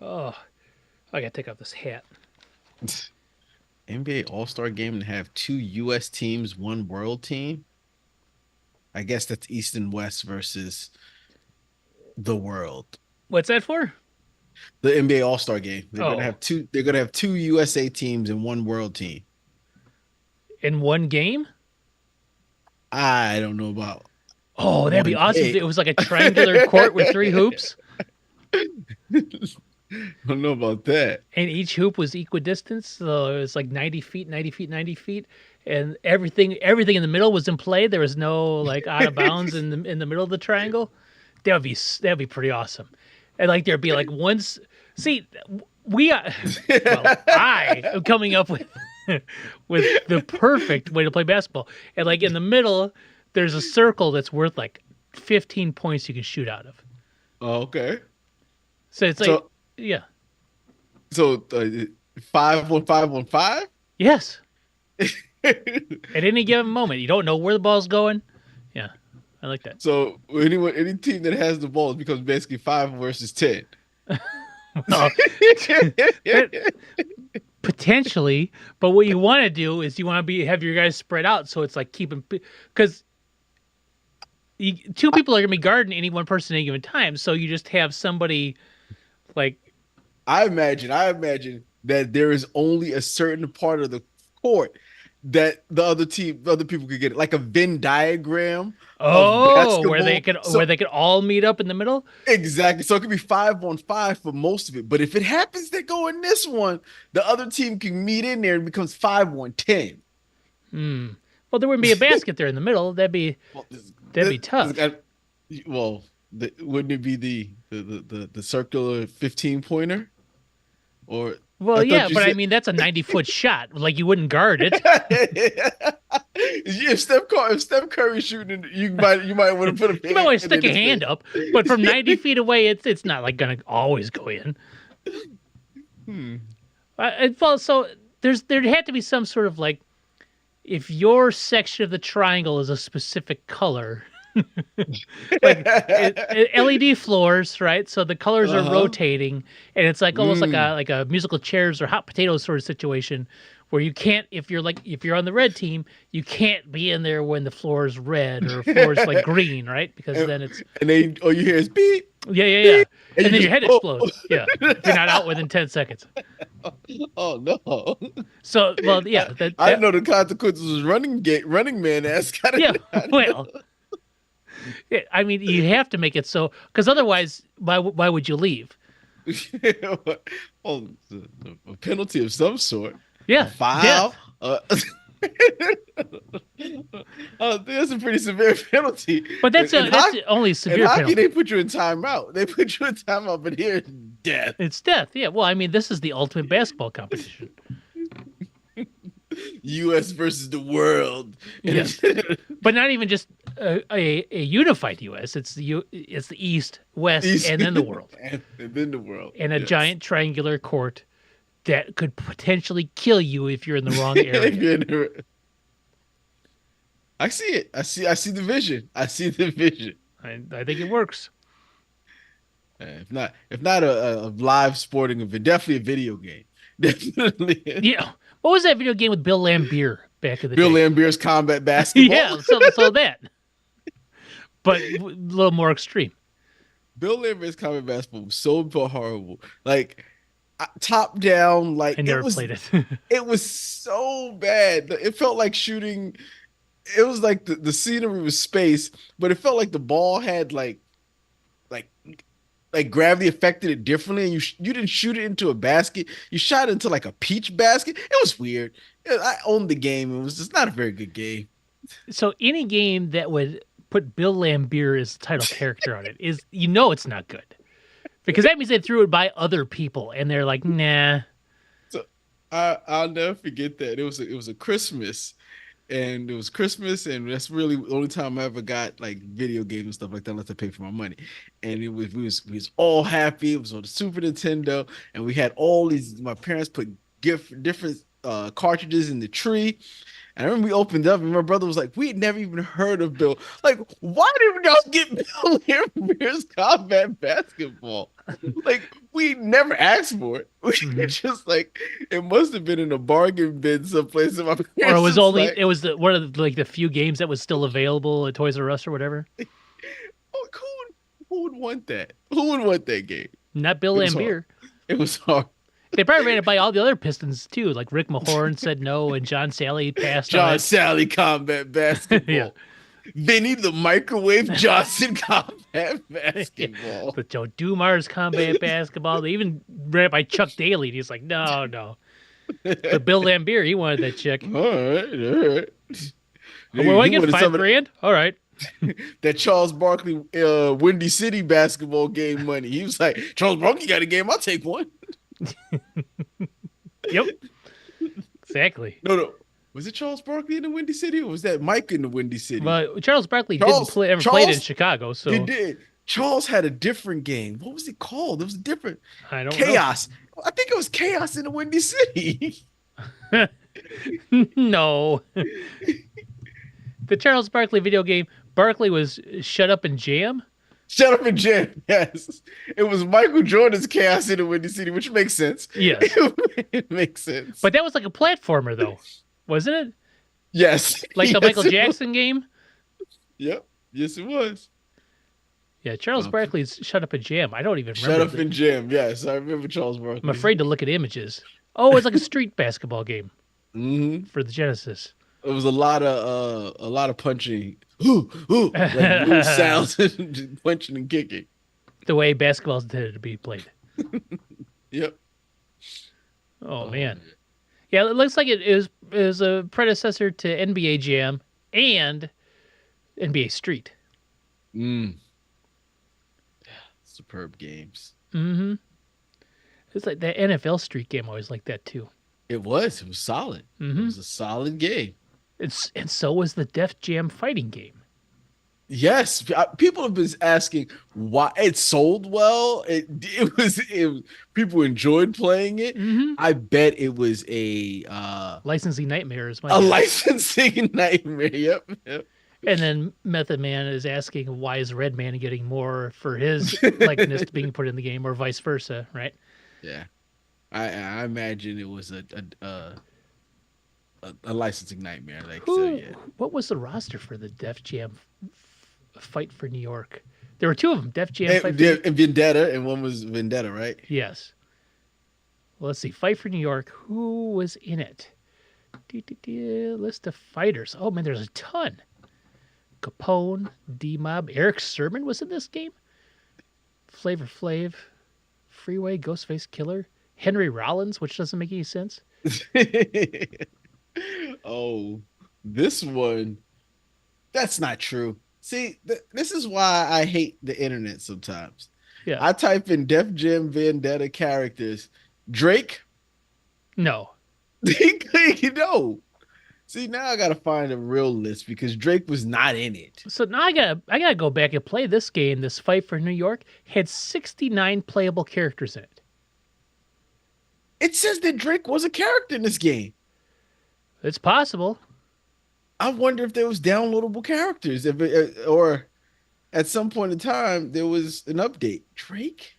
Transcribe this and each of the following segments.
Oh, I gotta take off this hat. NBA All-Star game and have two US teams, one world team. I guess that's East and West versus the world. What's that for? The NBA All-Star game. Oh, They're gonna have two USA teams and one world team. in one game? I don't know about Oh, that'd be one awesome if game. it was like a triangular court with three hoops, I don't know about that. and each hoop was equidistant. So it was like 90 feet, 90 feet, 90 feet, and everything in the middle was in play. There was no like out of bounds in the middle of the triangle. That'd be pretty awesome. And like there'd be like once. See, we well, I am coming up with with the perfect way to play basketball. And like in the middle, there's a circle that's worth like 15 points you can shoot out of. Oh, okay. So it's like, So yeah, so 5-1-5-1-5. yes. At any given moment, you don't know where the ball's going. Yeah, I like that. So any team that has the ball becomes basically 5 versus 10. Well, that- potentially, but what you want to do is you want to be have your guys spread out so it's like keeping because two people are going to be guarding any one person at any given time. So you just have somebody like, I imagine that there is only a certain part of the court that the other people could get it, like a Venn diagram of oh, basketball. where So they could all meet up in the middle. exactly, so it could be 5-on-5 for most of it. But if it happens to go in this one, the other team can meet in there and becomes 5-on-10. Hmm. Well, there wouldn't be a basket there in the middle. Well, That'd be tough. well, wouldn't it be the circular 15 pointer? Or Well, I yeah, thought you but I said mean that's a 90-foot shot. Like you wouldn't guard it. if Steph Curry's shooting, you might want to put a You might want to hand stick in a his hand face. up, but from 90 feet away, it's not like gonna always go in. Hmm. Well, so there'd have to be some sort of like if your section of the triangle is a specific color, like LED floors, right? So the colors are Uh-huh. rotating, and it's like almost Mm. like a musical chairs or hot potatoes sort of situation where you can't if you're on the red team, you can't be in there when the floor is red or floor is like green, right? Because and, then it's and then all you hear is beep, yeah, beep, and and you then just your head oh, explodes. Yeah, if you're not out within 10 seconds. oh no. So well, I, yeah, I didn't know the consequences was running man ass. yeah, well, yeah, I mean, you have to make it so because otherwise, why would you leave? Well, a penalty of some sort, a Yeah, foul. death. That's a pretty severe penalty. But In, in that's hockey, the only in severe hockey, they penalty. put you in timeout. They put you in timeout, but here, death. It's death. Yeah. Well, I mean, this is the ultimate basketball competition. U.S. versus the world. And Yes, but not even just a unified U.S. It's the East, West, East- and then the world, and then the world. and a Yes. giant triangular court that could potentially kill you if you're in the wrong If area. you're in I see it. I see the vision. I see the vision. I think it works. If not a live sporting event, definitely a video game. Definitely. Yeah. What was that video game with Bill Lambier back in the Bill day? Lambier's combat basketball. Yeah. So that, but a little more extreme. Bill Lambier's combat basketball was so horrible. Like top down, like I never played it. it was so bad. It felt like shooting. It was like the scenery was space, but it felt like the ball had like like gravity affected it differently, and you didn't shoot it into a basket. You shot it into like a peach basket. It was weird. I owned the game. It was just not a very good game. So any game that would put Bill Lambier as the title character on it is it's not good because that means they threw it by other people and they're like, nah. So I'll never forget that. It was a Christmas, and it was Christmas, and that's really the only time I ever got like video games and stuff like that unless I paid for my money. And we was all happy. It was on the Super Nintendo, and we had all these. My parents put different cartridges in the tree. And I remember we opened up, and my brother was like, "We had never even heard of Bill. Like, why did y'all get Bill Lambert's combat basketball? Like, we never asked for it. We Hmm. just like it must have been in a bargain bin someplace." And my Or it parents was just only like, it was the one of the, like the few games that was still available at Toys R Us or whatever. "Oh, who would want that? Who would want that game?" Not Bill It was hard. Lambier. It was hard. They probably ran it by all the other Pistons too. Like Rick Mahorn said no, and John Sally passed on John it. Sally combat Yeah. basketball. Vinny the Microwave Johnson combat Yeah. basketball. But Joe Dumars combat basketball. They even ran it by Chuck Daly. And he's like, no, no. But Bill Lambier, he wanted that chick. All right, all right. Oh, well, I He get wanted some of $5,000. All right. that Charles Barkley Windy City basketball game money. He was like, Charles Barkley got a game, I'll take one. Yep. Exactly. No, no. Was it Charles Barkley in the Windy City or was that Mike in the Windy City? But Charles Barkley didn't Charles, play ever played in Charles, Chicago, he so did. Charles had a different game. What was it called? It was a different I don't Chaos. I think it was Chaos in the Windy City. know. No. The Charles Barkley video game, Barkley was shut up and jam. Shut up and jam. Yes. It was Michael Jordan's Chaos in the Windy City, which makes sense. Yes. It makes sense. But that was like a platformer though, wasn't it? Yes. Like the Yes, Michael it was. Jackson game? Yep. Yes, it was. Yeah, Charles Barkley's Shut Up and Jam. I don't even Shut remember. up and jam. Yes, I remember Charles Barkley. I'm afraid to look at images. Oh, it's like a street basketball game Hmm. for the Genesis. It was a lot of punching. Like weird sounds, punching and kicking. The way basketball's intended to be played. Yep. Oh man. Yeah, it looks like it is a predecessor to NBA Jam and NBA Street. Mm. Superb games. Mm-hmm. It's like that NFL Street game always like that too. It was. It was solid. It Mm-hmm. was a solid game. And so was the Def Jam fighting game. Yes, people have been asking why it sold well. It was people enjoyed playing it. Mm-hmm. I bet it was a Licensing nightmare is my a guess. licensing nightmare. Yep. Yep. And then Method Man is asking why is Redman getting more for his likeness being put in the game, or vice versa, right? Yeah. I imagine it was a licensing nightmare. Like so, Who? yeah. What was the roster for the Def Jam Fight for New York? There were two of them. Def Jam Fight for New York. And Vendetta, and one was Vendetta, right? Yes. Well, let's see. Fight for New York. Who was in it? List of fighters. Oh man, there's a ton. Capone, D-Mob, Eric Sermon was in this game. Flavor Flav, Freeway, Ghostface Killer, Henry Rollins, which doesn't make any sense. Oh, this one. That's not true. See, this is why I hate the internet sometimes. Yeah. I type in Def Jam Vendetta characters. Drake, No. you know. See, now I gotta find a real list because Drake was not in it. So now I gotta go back and play this game. This Fight for New York had 69 playable characters in it. It says that Drake was a character in this game. It's possible. I wonder if there was downloadable characters, or at some point in time there was an update. Drake?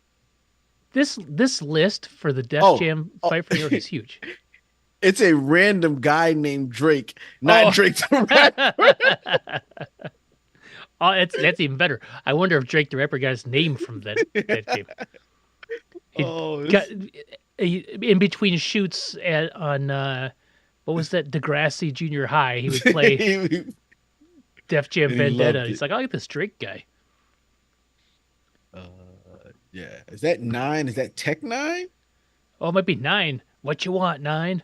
This list for the Def Oh, Jam oh. Fight for New York is huge. It's a random guy named Drake, not Oh. Drake the rapper. Oh, that's even better. I wonder if Drake the Rapper got his name from that game. He Oh, got in between shoots on what was that, Degrassi Junior High? He would play Def Jam And he Vendetta. loved He's it. like, I like this Drake guy. uh, yeah. Is that 9? Is that Tech 9? Oh, it might be 9. What you want, 9?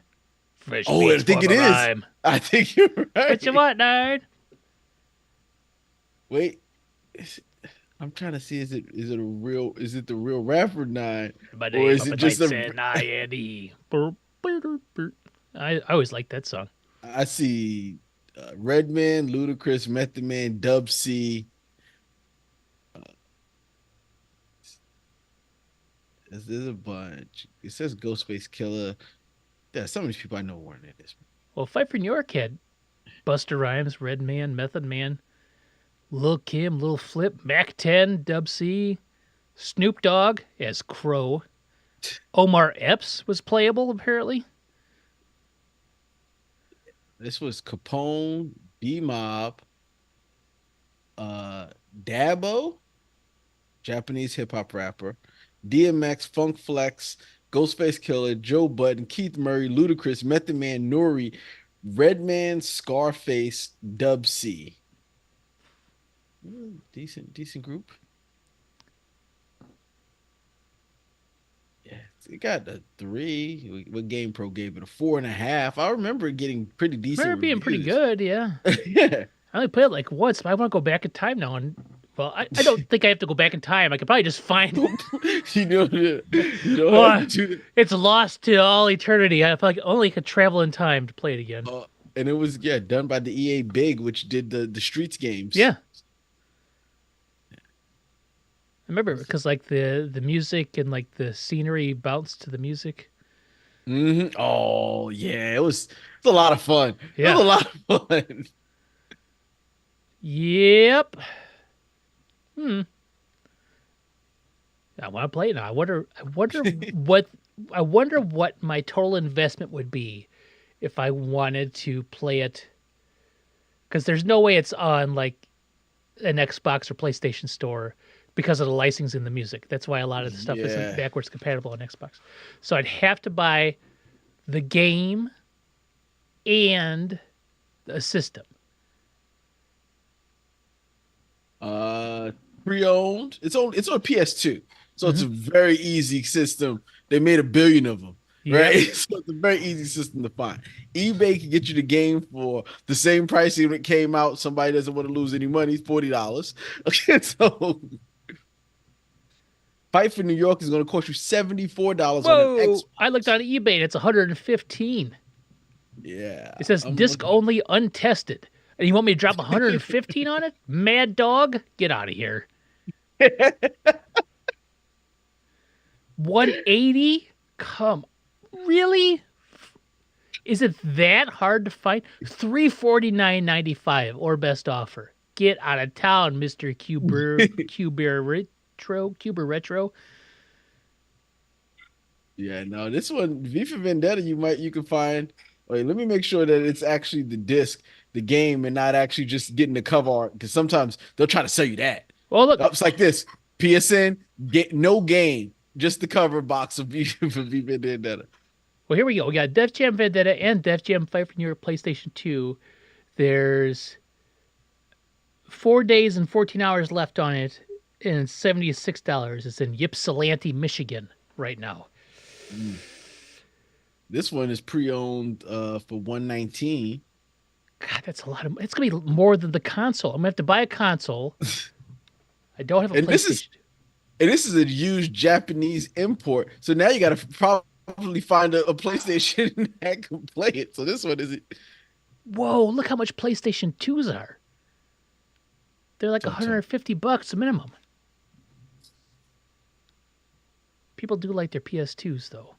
Fresh Oh, I beats think for it the is. rhyme. I think you're right. What you want, 9? Wait. I'm trying to see, is it the real rapper 9? But Or is it just a- N-I-N-E. I always liked that song. I see Redman, Ludacris, Method Man, Dub C. There's a bunch. It says Ghostface Killer. Yeah, some of these people I know weren't in this. Well, Fight for New York had Buster Rhymes, Redman, Method Man, Lil Kim, Lil Flip, Mac 10, Dub C, Snoop Dogg as Crow. Omar Epps was playable apparently. This was Capone, B Mob, uh, Dabo, Japanese hip hop rapper, DMX, Funk Flex, Ghostface Killer, Joe Budden, Keith Murray, Ludacris, Method Man, Nori, Redman, Scarface, Dub C. Decent group. Yeah, it got a three. What Game Pro gave it a 4.5. I remember it getting pretty I remember decent it being pretty reviews. good, yeah. Yeah. I only played it like once, but I want to go back in time now. And well, I don't think I have to go back in time. I could probably just find. You know how to Well, do that. it's lost to all eternity. I feel like only could travel in time to play it again. And it was done by the EA Big, which did the Streets games. Yeah, I remember because like the music and like the scenery bounced to the music. Oh yeah, it's a lot of fun. It was Yeah. a lot of fun. Yep. Hmm. I want to play it now. I wonder. I wonder what. I wonder what my total investment would be if I wanted to play it. Because there's no way it's on like an Xbox or PlayStation store because of the licensing in the music. That's why a lot of the stuff isn't Yeah. backwards compatible on Xbox. So I'd have to buy the game and a system. Uh, Pre-owned. It's on PS2, so it's Hmm. a very easy system. They made a billion of them, Yep. right? So it's a very easy system to find. eBay can get you the game for the same price when it came out. Somebody doesn't want to lose any money, $40. Okay, so Fight for New York is going to cost you $74 on an Whoa! X. I looked on eBay and it's 115. Yeah, It says disc only untested. And you want me to drop 115 on it? Mad dog? Get out of here. 180? Come. Really? Is it that hard to find? 349.95 or best offer. Get out of town, Mr. Cuber Retro. Yeah, no, this one, V for Vendetta, you can find. Wait, let me make sure that it's actually the disc, the game, and not actually just getting the cover art. Because sometimes they'll try to sell you that. Oh, look. It's like this: PSN, get no game, just the cover box of V for V for Vendetta. Well, here we go. We got Def Jam Vendetta and Def Jam Fight for New York PlayStation 2. There's 4 days and 14 hours left on it, and it's $76. It's in Ypsilanti, Michigan right now. This one is pre-owned for 119. God, that's a lot of. It's gonna be more than the console. I'm gonna have to buy a console. I don't have a And PlayStation. this is a used Japanese import. So now you got to probably find a PlayStation that can play it. So this one is Whoa! Look how much PlayStation 2s are. They're like $150 a minimum. People do like their PS2s though.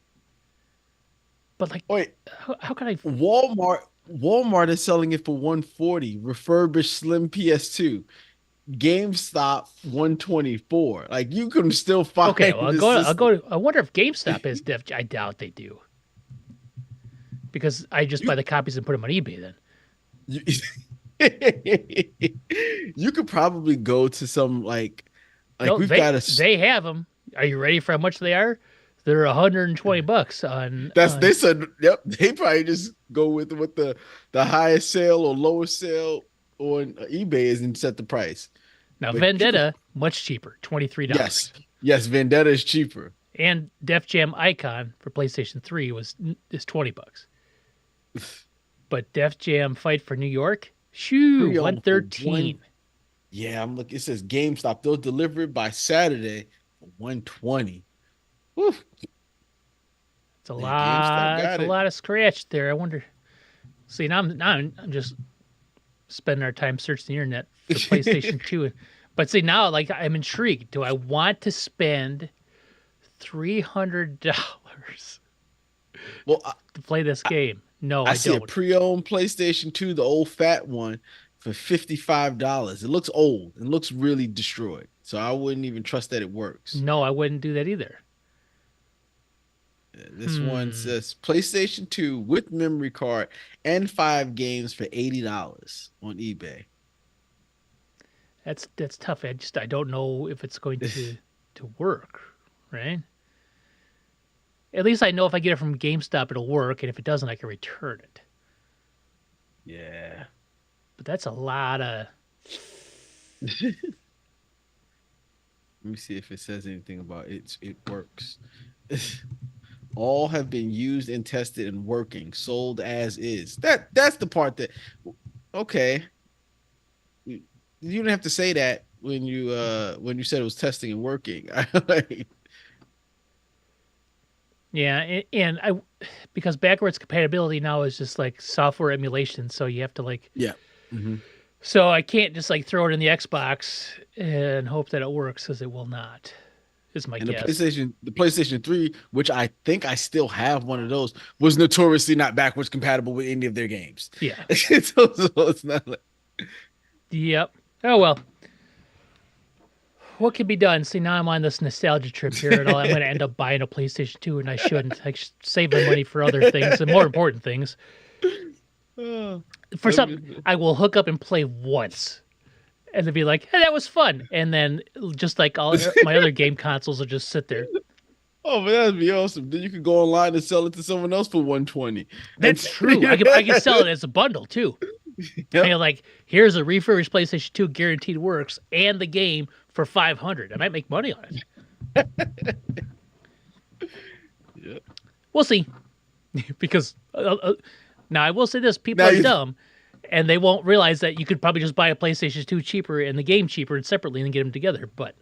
But like, wait, how can I? Walmart is selling it for 140, refurbished slim PS2. GameStop 124. Like you can still find Okay, well, this I'll system. go. I wonder if GameStop has Def. I doubt they do. Because I just buy the copies and put them on eBay then. You, you could probably go to some No, we've got a they have them. Are you ready for how much they are? They're $120 on. that's they said yep, they probably just go with what the highest sale or lowest sale on eBay is and set the price. Now But you Vendetta much cheaper, $23. yes. Yes, Vendetta is cheaper. And Def Jam Icon for PlayStation 3 is $20. But Def Jam Fight for New York, shoo, Pre-owned for 113. Yeah, I'm looking. It says GameStop. They'll deliver it by Saturday for 120. Whew. It's a Yeah, lot. GameStop got It's a it. lot of scratch there. I wonder. See, now I'm just spending our time searching the internet for PlayStation 2. But see, now like I'm intrigued. Do I want to spend $300 Well, to play this game? No, I I see a don't. pre-owned PlayStation 2, the old fat one, for $55. It looks old and looks really destroyed. So I wouldn't even trust that it works. No, I wouldn't do that either. This one Hmm. says PlayStation 2 with memory card and 5 games for $80 on eBay. That's tough. I don't know if it's going to work, right? At least I know if I get it from GameStop, it'll work, and if it doesn't, I can return it. Yeah. But that's a lot of. Let me see if it says anything about it. It works. All have been used and tested and working, sold as is. That's the part that okay. You didn't have to say that when you said it was testing and working. And I because backwards compatibility now is just like software emulation, so you have to like Yeah. Hmm. so I can't just like throw it in the Xbox and hope that it works because it will not. Is my And the guess. PlayStation 3, which I think I still have one of those, was notoriously not backwards compatible with any of their games. Yeah. So it's not like Yep. Oh well. What can be done? See, now I'm on this nostalgia trip here, and I'm going to end up buying a PlayStation 2, and I shouldn't. I should save my money for other things and more important things. oh, For something I will hook up and play once, and then be like, "Hey, that was fun," and then just like all my other game consoles will just sit there. oh man, that'd be awesome. Then you could go online and sell it to someone else for 120. That's true. I can sell it as a bundle too. Yep. And like, here's a refurbished PlayStation 2 guaranteed works and the game for 500. I might make money on it. Yep. We'll see. Because now I will say this: people Now are you dumb, and they won't realize that you could probably just buy a PlayStation 2 cheaper and the game cheaper and separately and get them together. But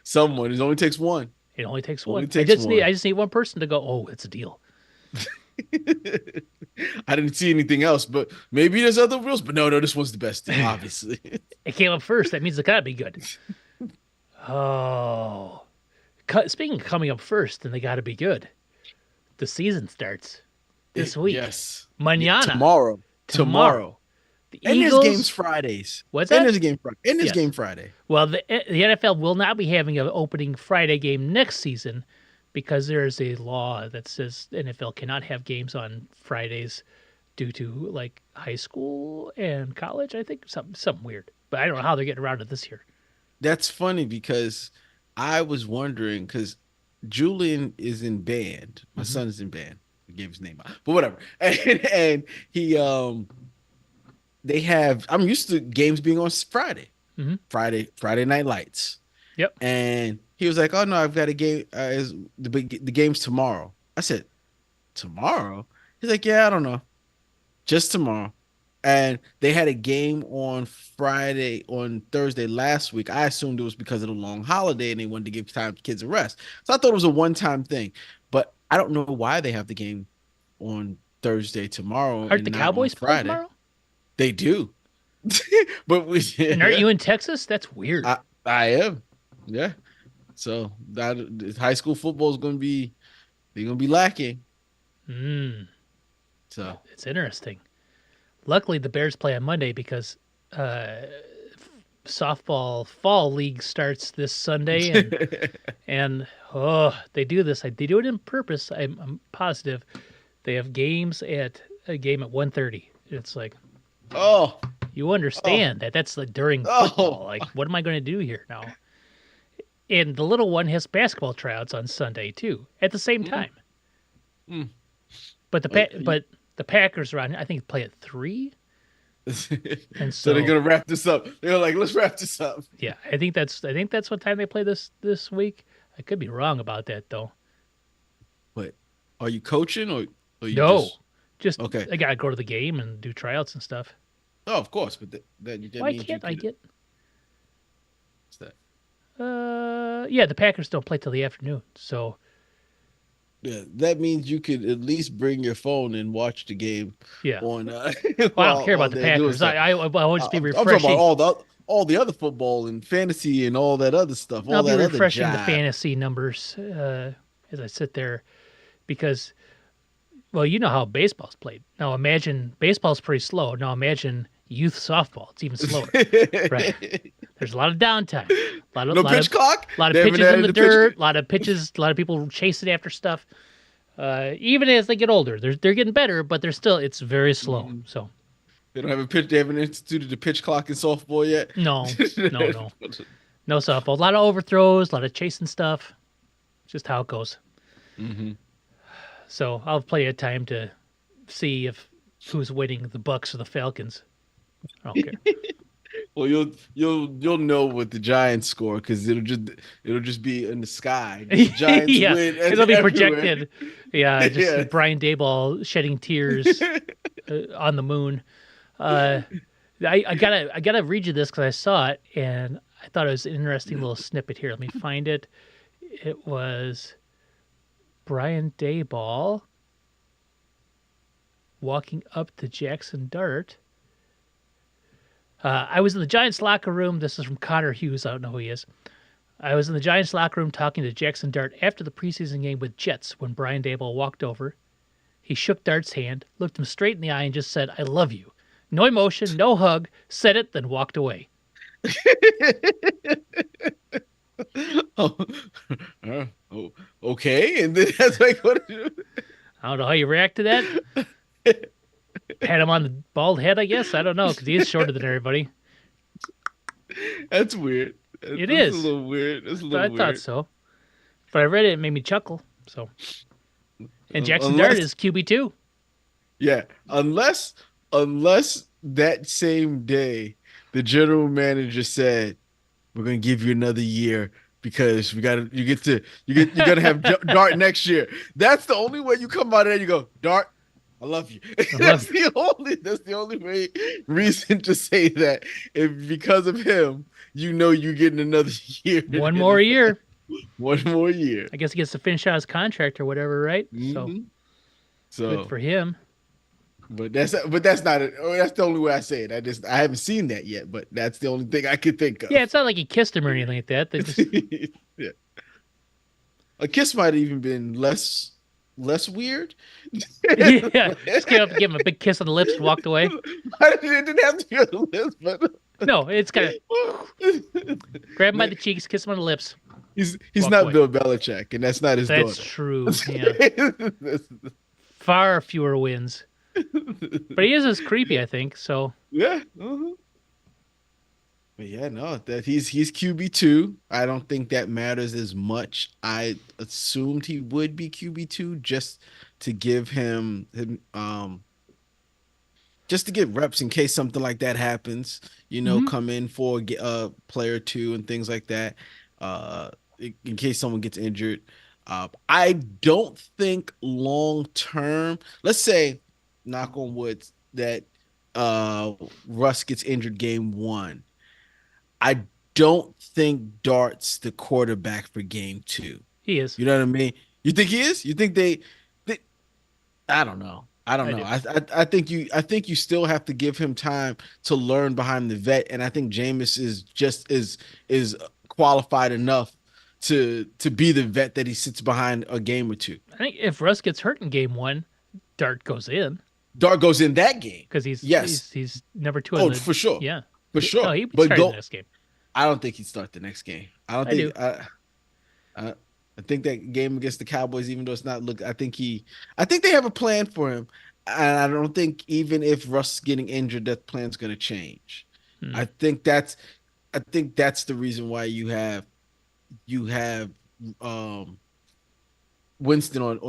someone. It only takes one. it only takes Only one. takes one. I just need one person to go, "Oh, it's a deal." I didn't see anything else, but maybe there's other rules. But no, this one's the best deal, obviously. It came up first. That means it gotta be good. Oh, speaking of coming up first, then they gotta be good. The season starts this week. Yes. Mañana. Tomorrow. Tomorrow. The And Eagles. there's games Fridays. What's And that? there's a game Friday. And there's Yes. game Friday. Well, the NFL will not be having an opening Friday game next season because there is a law that says the NFL cannot have games on Fridays due to like high school and college. I think something weird, but I don't know how they're getting around it this year. That's funny because I was wondering because Julian is in band. My Hmm. son is in band. I gave his name out, but whatever. And he they have I'm used to games being on Friday. Hmm. Friday Night Lights. Yep. And he was like, "Oh no, I've got a game. Is the game's tomorrow?" I said, "Tomorrow?" He's like, "Yeah, I don't know, just tomorrow." And they had a game on Thursday last week. I assumed it was because of the long holiday and they wanted to give time to kids a rest. So I thought it was a one-time thing. But I don't know why they have the game on Thursday tomorrow Aren't and the not on Cowboys playing Friday. tomorrow? They do. But we And aren't you in Texas? That's weird. I am. Yeah. So that high school football is they're gonna be lacking. Mm, So it's interesting. Luckily, the Bears play on Monday because uh, softball fall league starts this Sunday, and oh, they do this. They do it in purpose. I'm positive. They have games at a game at 1:30. It's like oh you understand that that's like during football. Like, what am I going to do here now? And the little one has basketball tryouts on Sunday too, at the same time. Mm. But Okay. but the Packers are on. I think play at 3, and So so they're gonna wrap this up. They're like, let's wrap this up. yeah, I think that's what time they play this week. I could be wrong about that though. But are you coaching or you No, just just okay? I gotta go to the game and do tryouts and stuff. Oh, of course, but that Why means you can't I could. get? What's that? Yeah, the Packers don't play till the afternoon, so Yeah, that means you could at least bring your phone and watch the game yeah. on. Well, I don't care about the they're doing Packers. stuff. I will just be I'm talking about refreshing. all the other football and fantasy and all that other stuff, I'll all be that other refreshing the jive. fantasy numbers as I sit there because Well, you know how baseball's played. Now imagine baseball's pretty slow. Now imagine youth softball. It's even slower. Right. There's a lot of downtime. A lot of No lot of pitch clock. a lot of They haven't pitches in added the the pitch. dirt, a lot of pitches, a lot of people chasing after stuff. Even as they get older, they're getting better, but they're still it's very slow. Mhm. So They don't have a pitch. They haven't instituted the pitch clock in softball yet. no, no, no, no softball. A lot of overthrows, a lot of chasing stuff. Just how it goes. hmm So I'll have plenty of time to see if who's winning, the Bucks or the Falcons. I don't care. Well, you'll know what the Giants score because it'll just be in the sky. The Giants Yeah, win it'll be everywhere. projected. Yeah, Yeah. just Brian Dayball shedding tears on the moon. Uh, I gotta read you this because I saw it and I thought it was an interesting little snippet here. Let me find it. It was Brian Dayball walking up to Jackson Dart. I was in the Giants locker room. This is from Connor Hughes. I don't know who he is. I was in the Giants locker room talking to Jackson Dart after the preseason game with Jets when Brian Daboll walked over. He shook Dart's hand, looked him straight in the eye, and just said, "I love you." No emotion, no hug, said it, then walked away. Oh, oh, okay. And then that's like what? I don't know how you react to that. Pat him on the bald head, I guess. I don't know, because he is shorter than everybody. That's weird. It That's a is. little weird. That's a But I little thought weird. so. But I read it, it made me chuckle. So, and Jackson Dart Unless, is QB2. yeah, unless that same day the general manager said, "We're gonna give you another year because you're gonna have Dart next year." That's the only way you come out of there. And you go, Dart, I love you. I love That's the only way reason to say that. If because of him, you're getting another year. one more year. One more year. I guess he gets to finish out his contract or whatever, right? So hmm good So, for him. but that's not it. Oh, that's the only way I say it. I haven't seen that yet, but that's the only thing I could think Yeah, of. it's not like he kissed him or anything like that. They just Yeah. A kiss might have even been less weird. yeah, just came up and gave him a big kiss on the lips and walked away. It didn't have to be on the list, but No, it's kind of grab him by the cheeks, kiss him on the lips, he's walk not away. Bill Belichick, and that's not his That's daughter. true. Yeah, far fewer wins, but he is as creepy, I think. So Yeah. But yeah, no, that he's QB2. I don't think that matters as much. I assumed he would be QB2 just to give him just to get reps in case something like that happens, mhm. come in for a player two and things like that. Uh in case someone gets injured. I don't think long term, let's say, knock on wood, that uh Russ gets injured game one. I don't think Dart's the quarterback for game two. He is. You know what I mean? You think he is? You think they I don't know. I don't I know. do. I think you still have to give him time to learn behind the vet, and I think Jameis is qualified enough to be the vet that he sits behind a game or two. I think if Russ gets hurt in game one, Dart goes in Dart goes in that game. because he's Yes. he's he's number two in Oh, the for sure. yeah. For No, sure. he'd be But starting the go next game. I don't think he'd start the next game. I don't I do. think I I think that game against the Cowboys, even though it's not look, I think they have a plan for him. And I don't think even if Russ is getting injured, that plan's gonna change. Hmm. I think that's I think that's the reason why you have um Winston on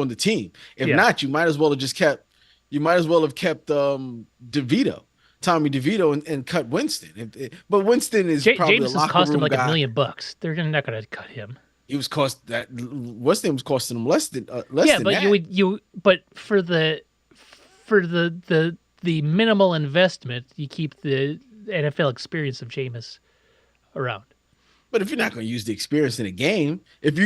the team. If Yeah, not, you might as well have kept DeVito, Tommy DeVito, and cut Winston. But Winston is probably a James has locker cost him room like guy. $1 million. They're not going to cut him. He was cost that Winston was costing him less Yeah, than but that. but for the minimal investment, you keep the NFL experience of Jameis around. But if you're not going to use the experience in a game, if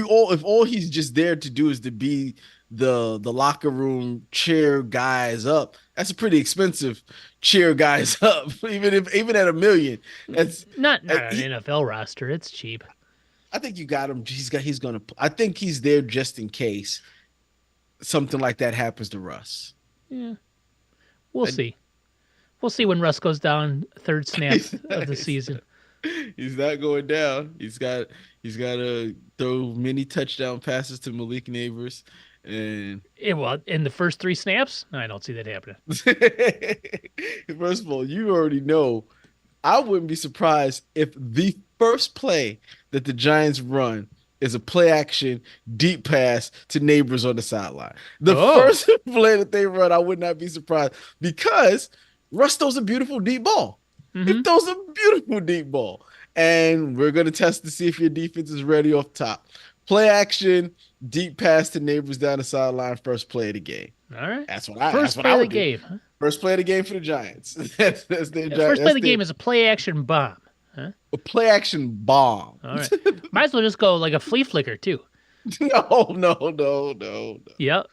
all he's just there to do is to be the locker room cheer guys up, that's a pretty expensive cheer guys up. Even at $1 million, that's Not uh, on an he, NFL roster. It's cheap. I think you got him. He's gonna. I think he's there just in case something like that happens to Russ. Yeah, we'll I, see. We'll see when Russ goes down third snap he's, of the he's, season. he's not going down. He's got to throw many touchdown passes to Malik Neighbors, and Yeah, well, in the first three snaps, I don't see that happening. first of all, you already know. I wouldn't be surprised if the first play that the Giants run is a play action deep pass to Neighbors on the sideline. The Oh, first play that they run, I would not be surprised because Russ throws a beautiful deep ball. He mm-hmm. throws a beautiful deep ball. And we're going to test to see if your defense is ready off top. Play action, deep pass to Neighbors down the sideline, first play of the game. All right. That's First what play I of the would do. game. Huh? First play of the game for the Giants. That's their, Yeah, first play that's of the their game is a play action bomb. Huh? a play action bomb. All right. Might as well just go like a flea flicker too. No. Yep.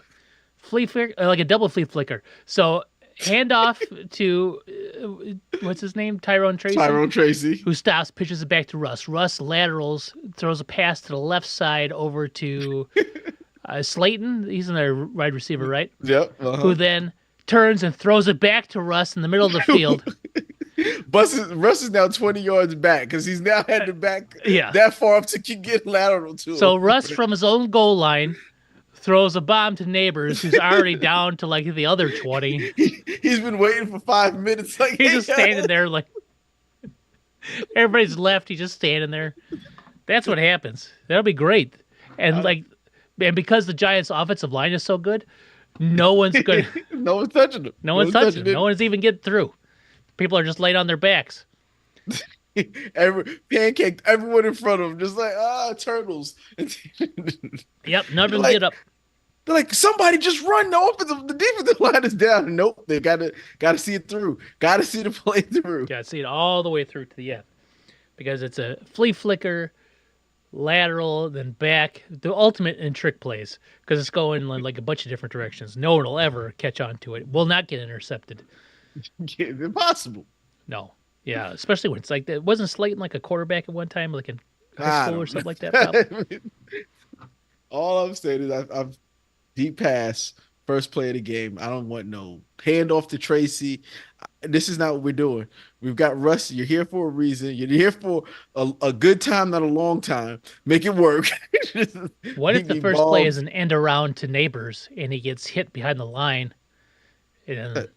Flea flicker, like a double flea flicker. So handoff to what's his name, Tyrone Tracy, Tyrone Tracy. who stops, pitches it back to Russ. Russ laterals, throws a pass to the left side over to Slayton. He's in their wide receiver, right? Yep. Who then turns and throws it back to Russ in the middle of the field. Russ is now 20 yards back because he's now had to back Yeah. that far up to get lateral to him. So Russ from his own goal line throws a bomb to Neighbors, who's already down to like the other 20. He's been waiting for 5 minutes. Like He's just standing there like everybody's left. He's just standing there. That's what happens. That'll be great. And and because the Giants' offensive line is so good, no one's good. No one's touching him. No one's touching him. No one's even getting through. People are just laid on their backs. Pancaked everyone in front of him, just like turtles. Yep, none of them get up. They're like, somebody just run. The defensive line is down. Nope, they gotta see it through. Gotta see the play through. Got to see it all the way through to the end because it's a flea flicker, lateral, then back. The ultimate in trick plays because it's going in like a bunch of different directions. No one will ever catch on to it. Will not get intercepted. It's impossible. No. Yeah, especially when it's like that. Wasn't Slayton like a quarterback at one time, like in high school or something like that? Probably? All I'm saying is I've deep pass, first play of the game. I don't want no handoff to Tracy. This is not what we're doing. We've got Russ. You're here for a reason. You're here for a good time, not a long time. Make it work. What if the first play is an end around to Neighbors and he gets hit behind the line? And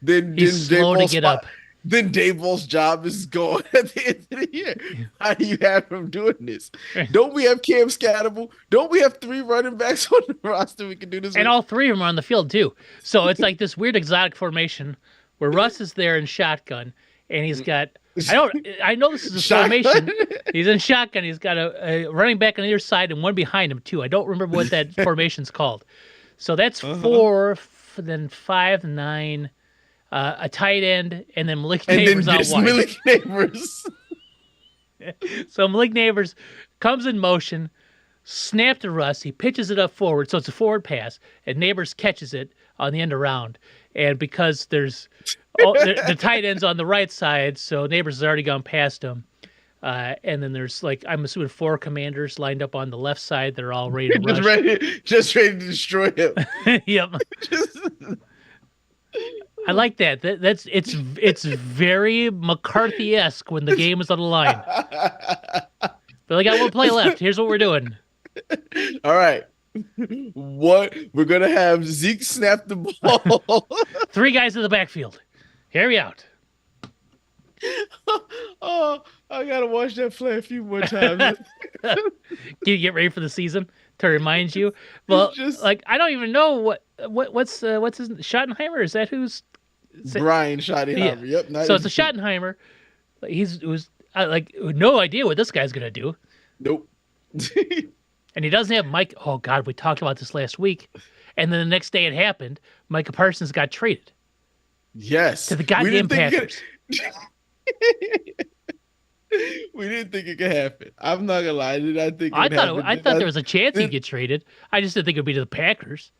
then he's slow to get up. Then Dave Ball's job is gone at the end of the year. How do you have him doing this? Don't we have Cam Scatterable? Don't we have 3 running backs on the roster we can do this And with? all 3 of them are on the field, too. So it's like this weird exotic formation where Russ is there in shotgun, and he's got... I know this is a formation. He's in shotgun. He's got a running back on either side and one behind him, too. I don't remember what that formation's called. So that's 4, then 5, 9... a tight end, and then Malik Neighbors out wide. Malik Neighbors. So Malik Neighbors comes in motion, snap to Russ. He pitches it up forward, so it's a forward pass, and Neighbors catches it on the end around. And because there's the tight end's on the right side, so Neighbors has already gone past him. And then there's like I'm assuming 4 commanders lined up on the left side. They're all ready to rush. Just ready to destroy him. Yep. I like that. It's very McCarthy-esque when the game is on the line. But I got 1 play left. Here's what we're doing. All right. What we're gonna have Zeke snap the ball. 3 guys in the backfield. Hear me out. Oh, I gotta watch that play a few more times. Can you get ready for the season to remind you? Well, like I don't even know what's his Schottenheimer? Is that who's Brian Schottenheimer? Yeah. Yep. So it's a Schottenheimer. It was like no idea what this guy's gonna do. Nope. And he doesn't have Mike. Oh God, we talked about this last week, and then the next day it happened. Micah Parsons got traded. Yes. To the goddamn Packers. We didn't think it could happen. I'm not gonna lie. I thought there was a chance he'd get traded. I just didn't think it would be to the Packers.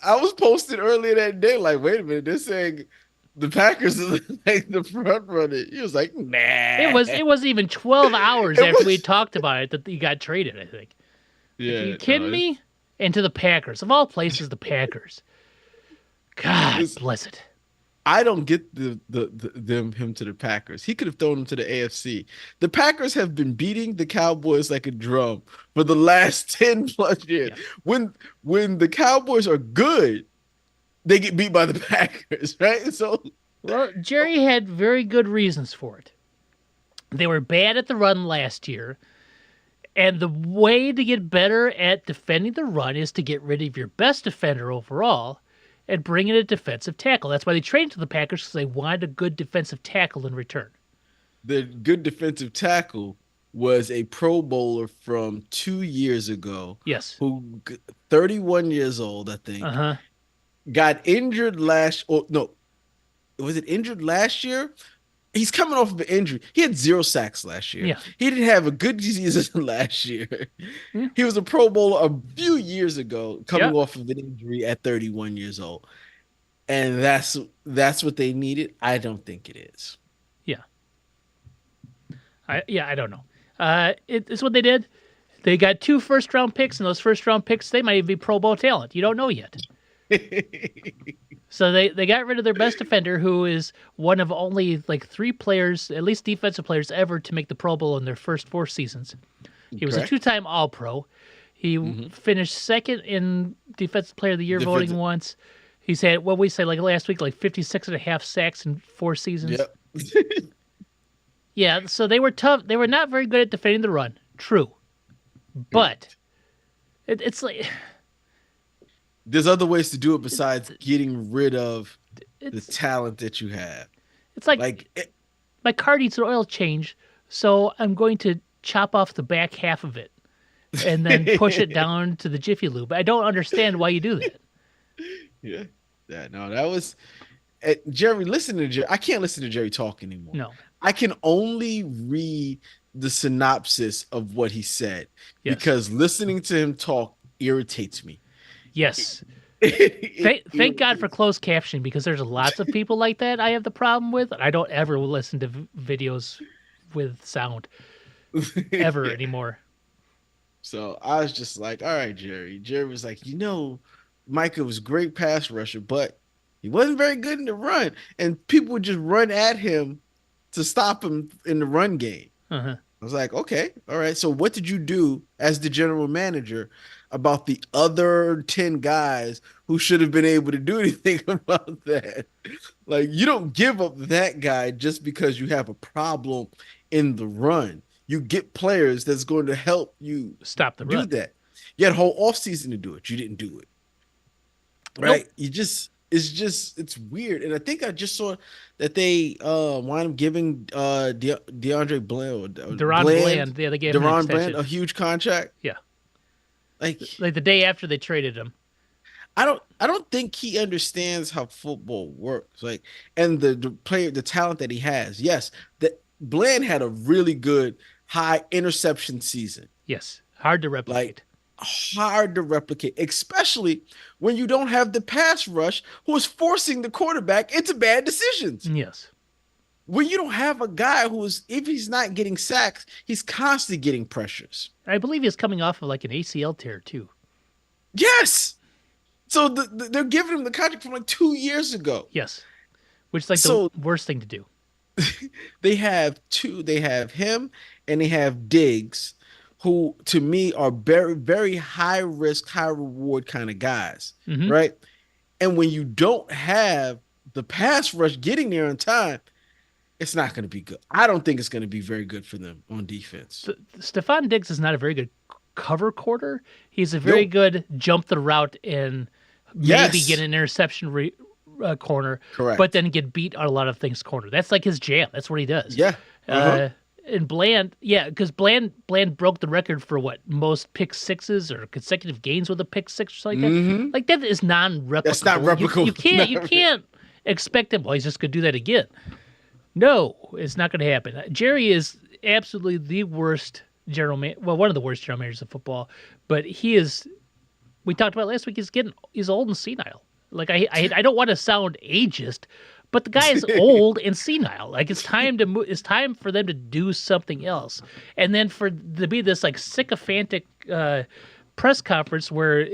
I was posted earlier that day, like, wait a minute, they're saying the Packers are like the front runner. He was like, nah. It wasn't even 12 hours It after we was talked about it that he got traded, I think. Like, are you yeah, no, kidding me? And to the Packers. Of all places, the Packers. God it's bless it. I don't get him to the Packers. He could have thrown him to the AFC. The Packers have been beating the Cowboys like a drum for the last 10 plus years. Yeah. When the Cowboys are good, they get beat by the Packers, right? So Well, Jerry had very good reasons for it. They were bad at the run last year, and the way to get better at defending the run is to get rid of your best defender overall and bring in a defensive tackle. That's why they traded to the Packers, because they wanted a good defensive tackle in return. the good defensive tackle was a Pro Bowler from 2 years ago Yes. who 31 years old, I Uh think, huh. got injured last or no, was it injured last year? He's coming off of an injury. He had 0 sacks last year. Yeah. He didn't have a good season last year. Yeah. He was a Pro Bowler a few years ago, coming Yeah. off of an injury at 31 years old. And that's what they needed. I don't think it is. Yeah. I don't know. It's what they did. They got 2 first-round picks, and those first-round picks, they might even be Pro Bowl talent. You don't know yet. So they got rid of their best defender, who is one of only like 3 players, at least defensive players, ever to make the Pro Bowl in their first 4 seasons. He was a Correct. 2-time All-Pro. He finished second in Defensive Player of the Year voting Defensive- once. He's had, what we say, like last week, like 56.5 sacks in 4 seasons. Yep. Yeah, so they were tough. They were not very good at defending the run. True. But it's like There's other ways to do it besides getting rid of the it's talent that you have. it's like Like my car needs an oil change, so I'm going to chop off the back half of it and then push it down to the Jiffy Lube. I don't understand why you do that. yeah. Yeah, no, that was Jerry, listen to Jerry. I can't listen to Jerry talk anymore. No. I can only read the synopsis of what he said Yes. because listening to him talk irritates me. Yes. It Thank God for closed captioning, because there's lots of people like that I have the problem with. I don't ever listen to videos with sound ever anymore. So I was just like, all right, Jerry. Jerry was like, Micah was a great pass rusher, but he wasn't very good in the run. And people would just run at him to stop him in the run game. Uh-huh. I was like, okay, all right. So what did you do as the general manager about the other 10 guys who should have been able to do anything about that? Like, you don't give up that guy just because you have a problem in the run. You get players that's going to help you Stop the do run. that. You had a whole offseason to do it. You didn't do it. Nope. Right? It's weird. And I think I just saw that they wound up giving DeAndre Bland Deron Bland. Yeah, they gave him an Deron extension. Bland a huge contract. Yeah. Like Like the day after they traded him. I don't think he understands how football works. Like, and the talent that he has. Yes, that Bland had a really good high interception season. Yes. Hard to replicate. Hard to replicate, especially when you don't have the pass rush who is forcing the quarterback into bad decisions. Yes. When you don't have a guy who's, if he's not getting sacks, he's constantly getting pressures. I believe he's coming off of like an ACL tear too. Yes. So they're giving him the contract from like 2 years ago. Yes. Which is like So- the worst thing to do. They have him and they have Diggs, who to me are very, very high risk, high reward kind of guys, Mhm. right? And when you don't have the pass rush getting there in time, it's not going to be good. I don't think it's going to be very good for them on defense. Stephon Diggs is not a very good cover quarter. He's a very Nope. good jump the route and maybe Yes. get an interception corner, Correct. but then get beat on a lot of things corner. That's like his jam. That's what he does. Yeah. And Bland, because Bland broke the record for what, most pick sixes or consecutive games with a pick six or something like that. Mhm. Like that is non-replicable. That's not replicable. You can't expect him. Well, he's just gonna do that again. No, it's not gonna happen. Jerry is absolutely the worst one of the worst general managers of football. But he is. We talked about last week. He's old and senile. Like I don't want to sound ageist, But the guy is old and senile. Like it's time to it's time for them to do something else. And then for to be this like sycophantic press conference where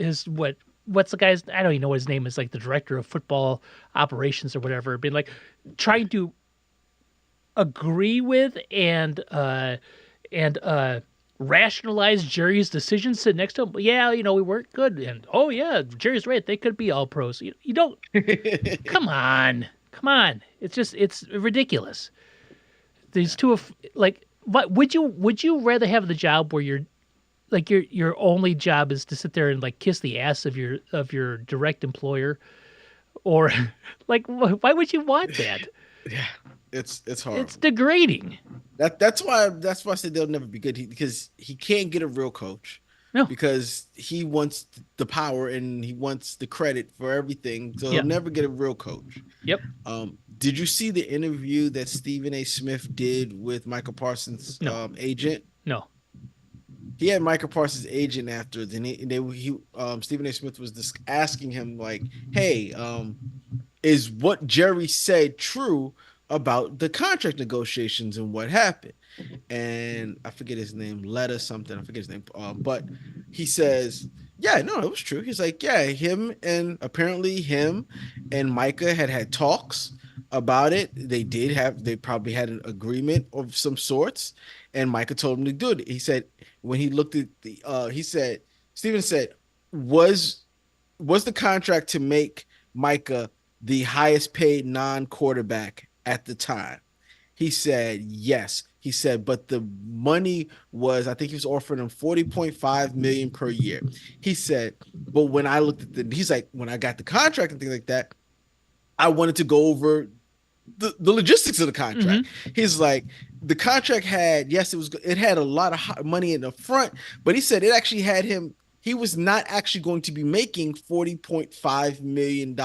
what's the guy's, I don't even know what his name is, like the director of football operations or whatever, being like trying to agree with and rationalize Jerry's decisions, sit next to him. Yeah, we weren't good, and oh yeah, Jerry's right. They could be all pros. You don't. Come on, come on. It's ridiculous. These two of like, what would you rather have the job where you're like your only job is to sit there and like kiss the ass of your direct employer, or like why would you want that? Yeah, it's horrible. It's degrading. That's why I said they'll never be good because he can't get a real coach No. because he wants the power and he wants the credit for everything. So Yeah. he'll never get a real coach. Yep. Did you see the interview that Stephen A. Smith did with Michael Parsons' No. agent? No. He had Michael Parsons' agent afterwards, and Stephen A. Smith was just asking him like, "Hey, is what Jerry said true about the contract negotiations and what happened?" And I forget his name, Letta something. I forget his name. But he says, "Yeah, no, it was true." He's like, "Yeah, him and Micah had talks about it. They probably had an agreement of some sorts, and Micah told him to do it." He said when he looked at Stephen said, was the contract to make Micah the highest paid non-quarterback at the time? He said, yes. He said, but the money was, I think he was offering him 40.5 million per year. He said, but when I looked at he's like, when I got the contract and things like that, I wanted to go over the logistics of the contract. Mm-hmm. He's like, the contract had, yes, it had a lot of money in the front, but he said it actually had him, he was not actually going to be making $40.5 million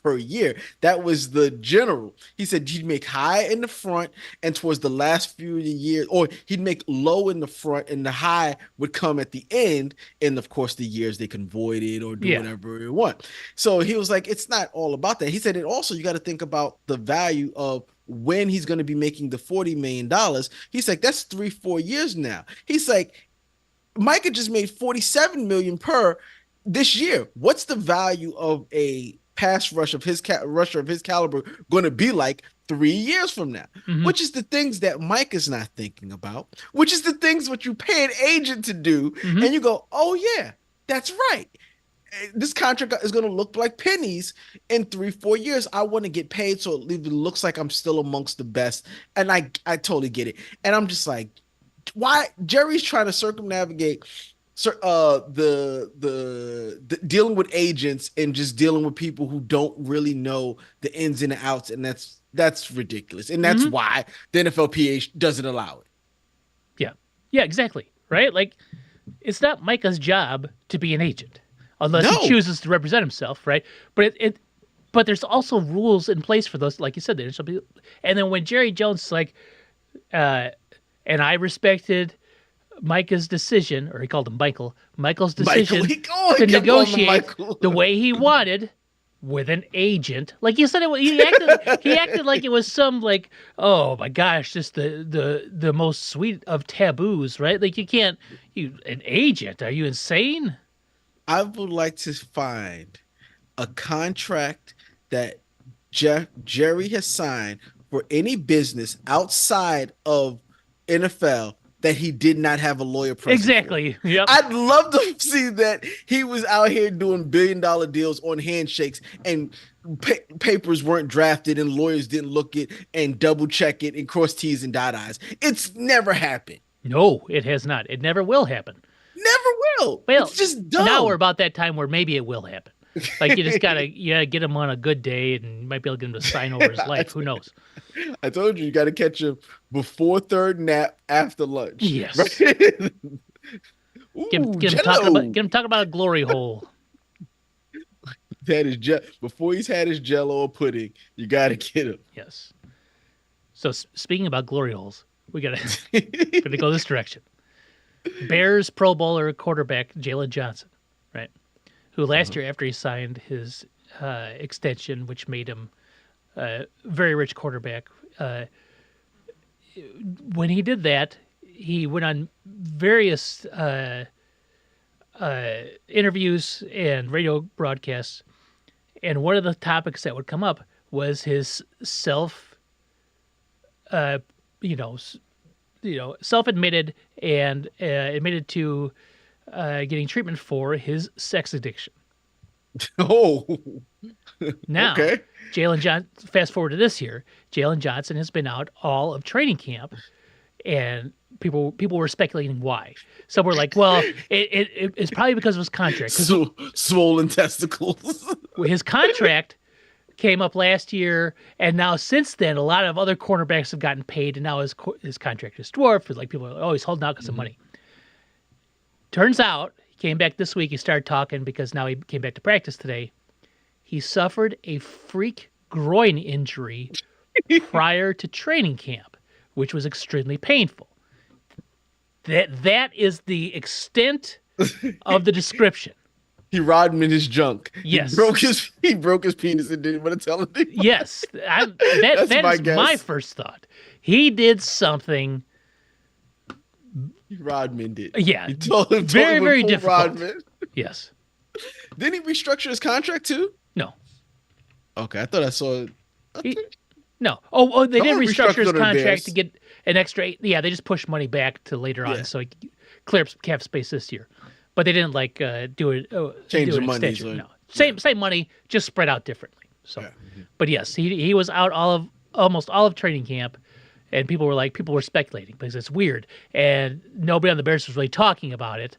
per year. That was the general. He said he'd make high in the front and towards the last few years, or he'd make low in the front and the high would come at the end. And of course, the years they can void it or do whatever they want. So he was like, it's not all about that. He said it also, you got to think about the value of when he's going to be making the $40 million. He's like, that's 3-4 years now. He's like, Micah just made 47 million per this year. What's the value of a pass rush of his rusher of his caliber going to be like 3 years from now? Mm-hmm. Which is the things that Micah's not thinking about, which is the things what you pay an agent to do. Mm-hmm. And you go, oh yeah, that's right. This contract is going to look like pennies in 3-4 years. I want to get paid so it looks like I'm still amongst the best. And I totally get it. And I'm just like, why Jerry's trying to circumnavigate the dealing with agents and just dealing with people who don't really know the ins and the outs, and that's ridiculous, and that's why the NFLPA doesn't allow it. Yeah, exactly, right? Like, it's not Micah's job to be an agent unless he chooses to represent himself, right? But there's also rules in place for those, like you said. And then when Jerry Jones is like, and I respected Micah's decision, or he called him Michael's decision to negotiate the way he wanted with an agent. Like you said, he acted like it was some like, oh my gosh, just the most sweet of taboos, right? Like an agent? Are you insane? I would like to find a contract that Jerry has signed for any business outside of NFL that he did not have a lawyer present. Exactly. Yep. I'd love to see that he was out here doing $1 billion deals on handshakes and papers weren't drafted and lawyers didn't look it and double check it and cross T's and dot I's. It's never happened. No, it has not. It never will happen. Never will. Well, it's just dumb. Now we're about that time where maybe it will happen. Like you just gotta get him on a good day and you might be able to get him to sign over his life. Who knows? I told you got to catch him before third nap after lunch. Yes. Right? Ooh, get him talking about a glory hole. That is before he's had his Jello or pudding. You got to get him. Yes. So speaking about glory holes, we gotta go this direction. Bears Pro Bowler quarterback Jalen Johnson, right? Who last year, after he signed his extension, which made him very rich quarterback. When he did that, he went on various interviews and radio broadcasts, and one of the topics that would come up was his uh, you know, self-admitted and admitted to getting treatment for his sex addiction. Oh, Now, okay. Jalen Johnson. Fast forward to this year, Jalen Johnson has been out all of training camp, and people were speculating why. Some were like, "Well, it's probably because of his contract, because Swollen testicles. his contract came up last year, and now since then, a lot of other cornerbacks have gotten paid, and now his contract is dwarfed. It's like people are, oh, he's holding out because of money. Turns out, he came back this week. He started talking because now he came back to practice today. He suffered a freak groin injury prior to training camp, which was extremely painful. That is the extent of the description. He Rodman his junk. Yes. He broke his penis and didn't want to tell him. Yes, that my is guess. my first thought. He did something. Rodman did. Yeah, He told him very, to very pull difficult. Rodman. Yes. Didn't he restructure his contract too? No. Okay, I thought I saw it. No. Oh, they didn't Someone restructure his restructured on contract theirs. to get an extra. Yeah, they just pushed money back to later on, Yeah. so he could clear up some cap space this year. But they didn't like do it. Change do the an money, extension. so- No, same money, just spread out differently. So, Yeah. but yes, he was out almost all of training camp, and people were speculating because it's weird, and nobody on the Bears was really talking about it.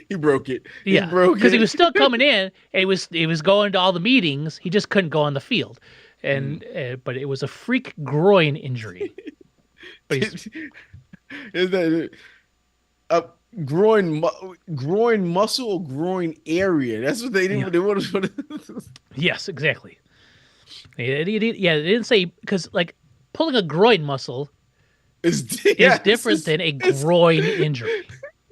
He broke it. Yeah, He broke because it. he was still coming in, and he was going to all the meetings. He just couldn't go on the field, and but it was a freak groin injury. But he's, Is that a groin muscle or groin area? That's what they didn't. Yeah. They wanted. yes, exactly. They didn't say because like pulling a groin muscle is is different than a groin injury.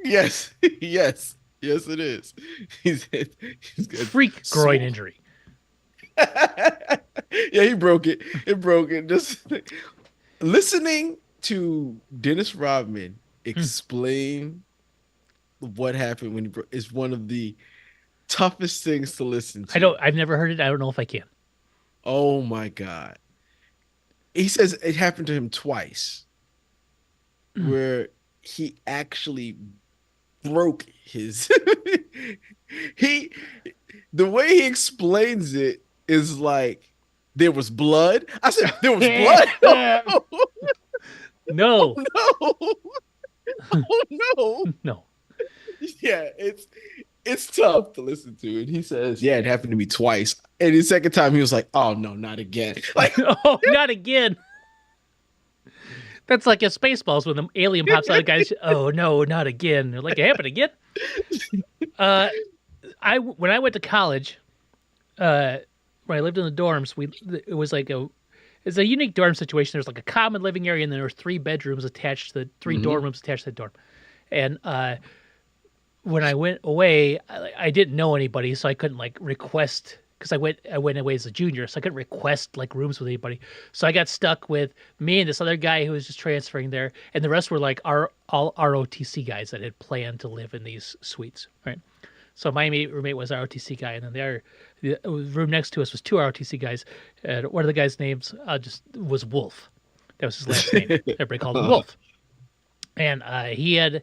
Yes, yes, yes, it is. He's got Freak groin swole- injury. Yeah, he broke it. It broke it. Just listening to Dennis Rodman explain what happened when he broke is one of the toughest things to listen to. I've never heard it. I don't know if I can. Oh my God. He says it happened to him twice where he actually broke his the way he explains it is like there was blood. I said there was blood. No, No. Oh no. no. Yeah, it's tough to listen to. And he says, yeah, it happened to me twice. And the second time he was like, oh no, not again. Like, Oh, not again. That's like a Spaceballs when the alien pops out. The guys, oh no, not again. They're like, it happened again. When I went to college, where I lived in the dorms, it was like it's a unique dorm situation. There's like a common living area, and then there were 3 bedrooms attached to 3 dorm rooms attached to the dorm. And when I went away, I didn't know anybody, so I couldn't like request because I went away as a junior, so I couldn't request like rooms with anybody. So I got stuck with me and this other guy who was just transferring there, and the rest were like all ROTC guys that had planned to live in these suites, right? So my roommate was our ROTC guy, and then the room next to us was 2 ROTC guys. And one of the guys' names was Wolf. That was his last name. Everybody called him Wolf. And he had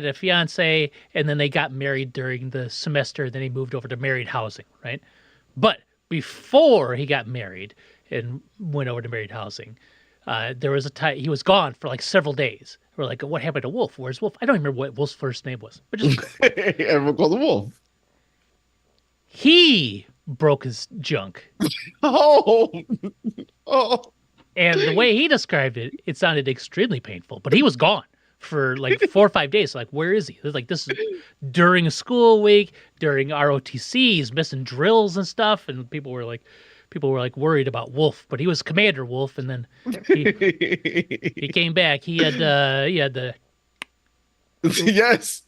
a fiance, and then they got married during the semester. Then he moved over to married housing, right? But before he got married and went over to married housing, there was a time he was gone for like several days. We're like, what happened to Wolf? Where's Wolf? I don't remember what Wolf's first name was, but just everyone called the wolf. he broke his junk. Oh, oh. And the way he described it, it sounded extremely painful. But he was gone for like 4 or 5 days. Like, where is he? It was like this is during a school week, during ROTC. He's missing drills and stuff, and people were like worried about Wolf. But he was Commander Wolf, and then he came back. He had the Yes.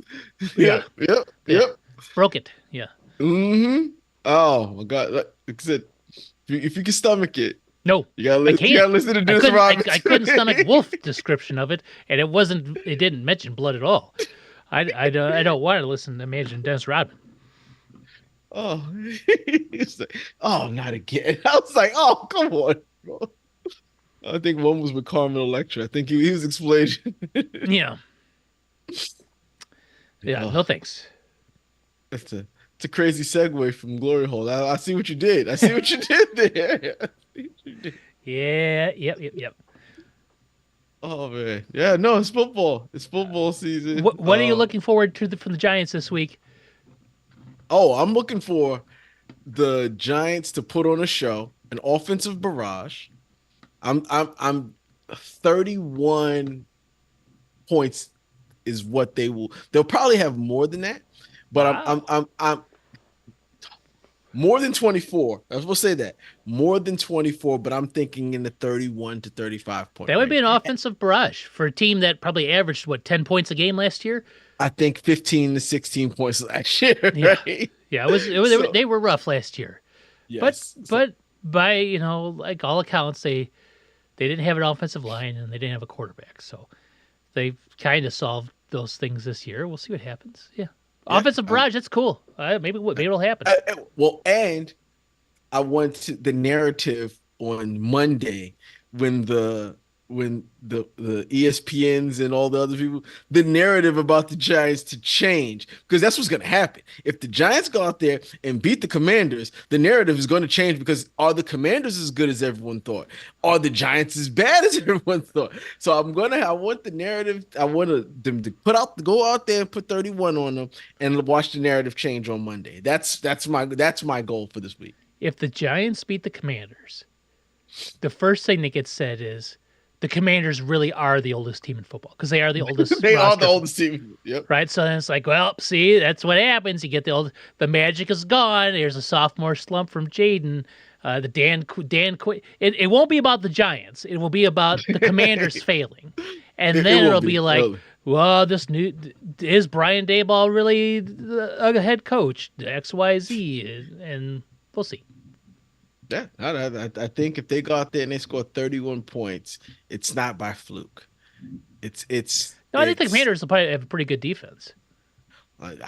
Yeah. Yep. broke it. Yeah. Mm-hmm. Oh my God. Like I said, If you can stomach it, No, you gotta I you can't. gotta listen to I Dennis couldn't. Rodman. I couldn't stomach Wolf description of it, and it wasn't. It didn't mention blood at all. I don't want to listen to Imagine Dennis Rodman. Oh, it's like, oh, not again. I was like, oh, come on, bro. I think one was with Carmen Electra. I think he was explaining. Yeah, yeah. Oh, No thanks. it's a crazy segue from Glory Hole. I see what you did. I see what you did there. I see what you did. Yeah. Yep. Oh man, yeah. No, it's football. It's football season. What are you looking forward to from the Giants this week? Oh, I'm looking for the Giants to put on a show, an offensive barrage. I'm 31 points is what they will. They'll probably have more than that, but Wow. I'm more than 24. I will say that more than 24, but I'm thinking in the 31 to 35 point That would be range. an offensive barrage for a team that probably averaged 10 points a game last year. I think 15 to 16 points last year, Yeah, right? yeah. So They were rough last year, but yes, so, but by like all accounts they didn't have an offensive line and they didn't have a quarterback, so they kind of solved those things this year. We'll see what happens. Yeah, yeah. offensive barrage. That's cool. Maybe it'll happen. Well, and I went to the narrative on Monday when the ESPNs and all the other people, the narrative about the Giants to change, because that's what's going to happen. If the Giants go out there and beat the Commanders, the narrative is going to change, because are the Commanders as good as everyone thought? Are the Giants as bad as everyone thought? So I want the narrative, I want them to go out there and put 31 on them and watch the narrative change on Monday. That's my goal for this week. If the Giants beat the Commanders, the first thing that gets said is the Commanders really are the oldest team in football because they are the oldest. They are the roster, oldest team. Yep. right? So then it's like, well, see, that's what happens. You get the magic is gone. There's a sophomore slump from Jaden. The Dan quit. It won't be about the Giants. It will be about the Commanders failing, and then it'll be like, well, is Brian Dayball really a head coach? XYZ, and we'll see. Yeah, I think if they go out there and they score 31 points, it's not by fluke. No, I think the Commanders will probably have a pretty good defense. I'm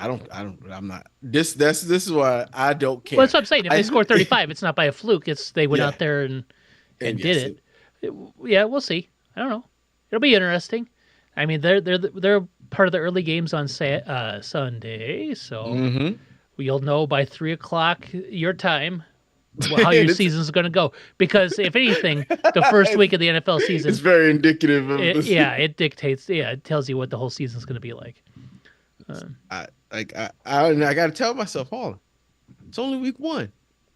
not. This is why I don't care. Well, that's what I'm saying. If they score 35, it's not by a fluke. It's they went Yeah. out there and And did it. Yeah, we'll see. I don't know. It'll be interesting. I mean, they're part of the early games on Sunday, so Mm-hmm. you'll know by 3:00 your time how your season's going to go. Because if anything, the first week of the NFL season, It's very indicative of this. it dictates. Yeah, it tells you what the whole season's going to be like. I got to tell myself, hold on, it's only week one.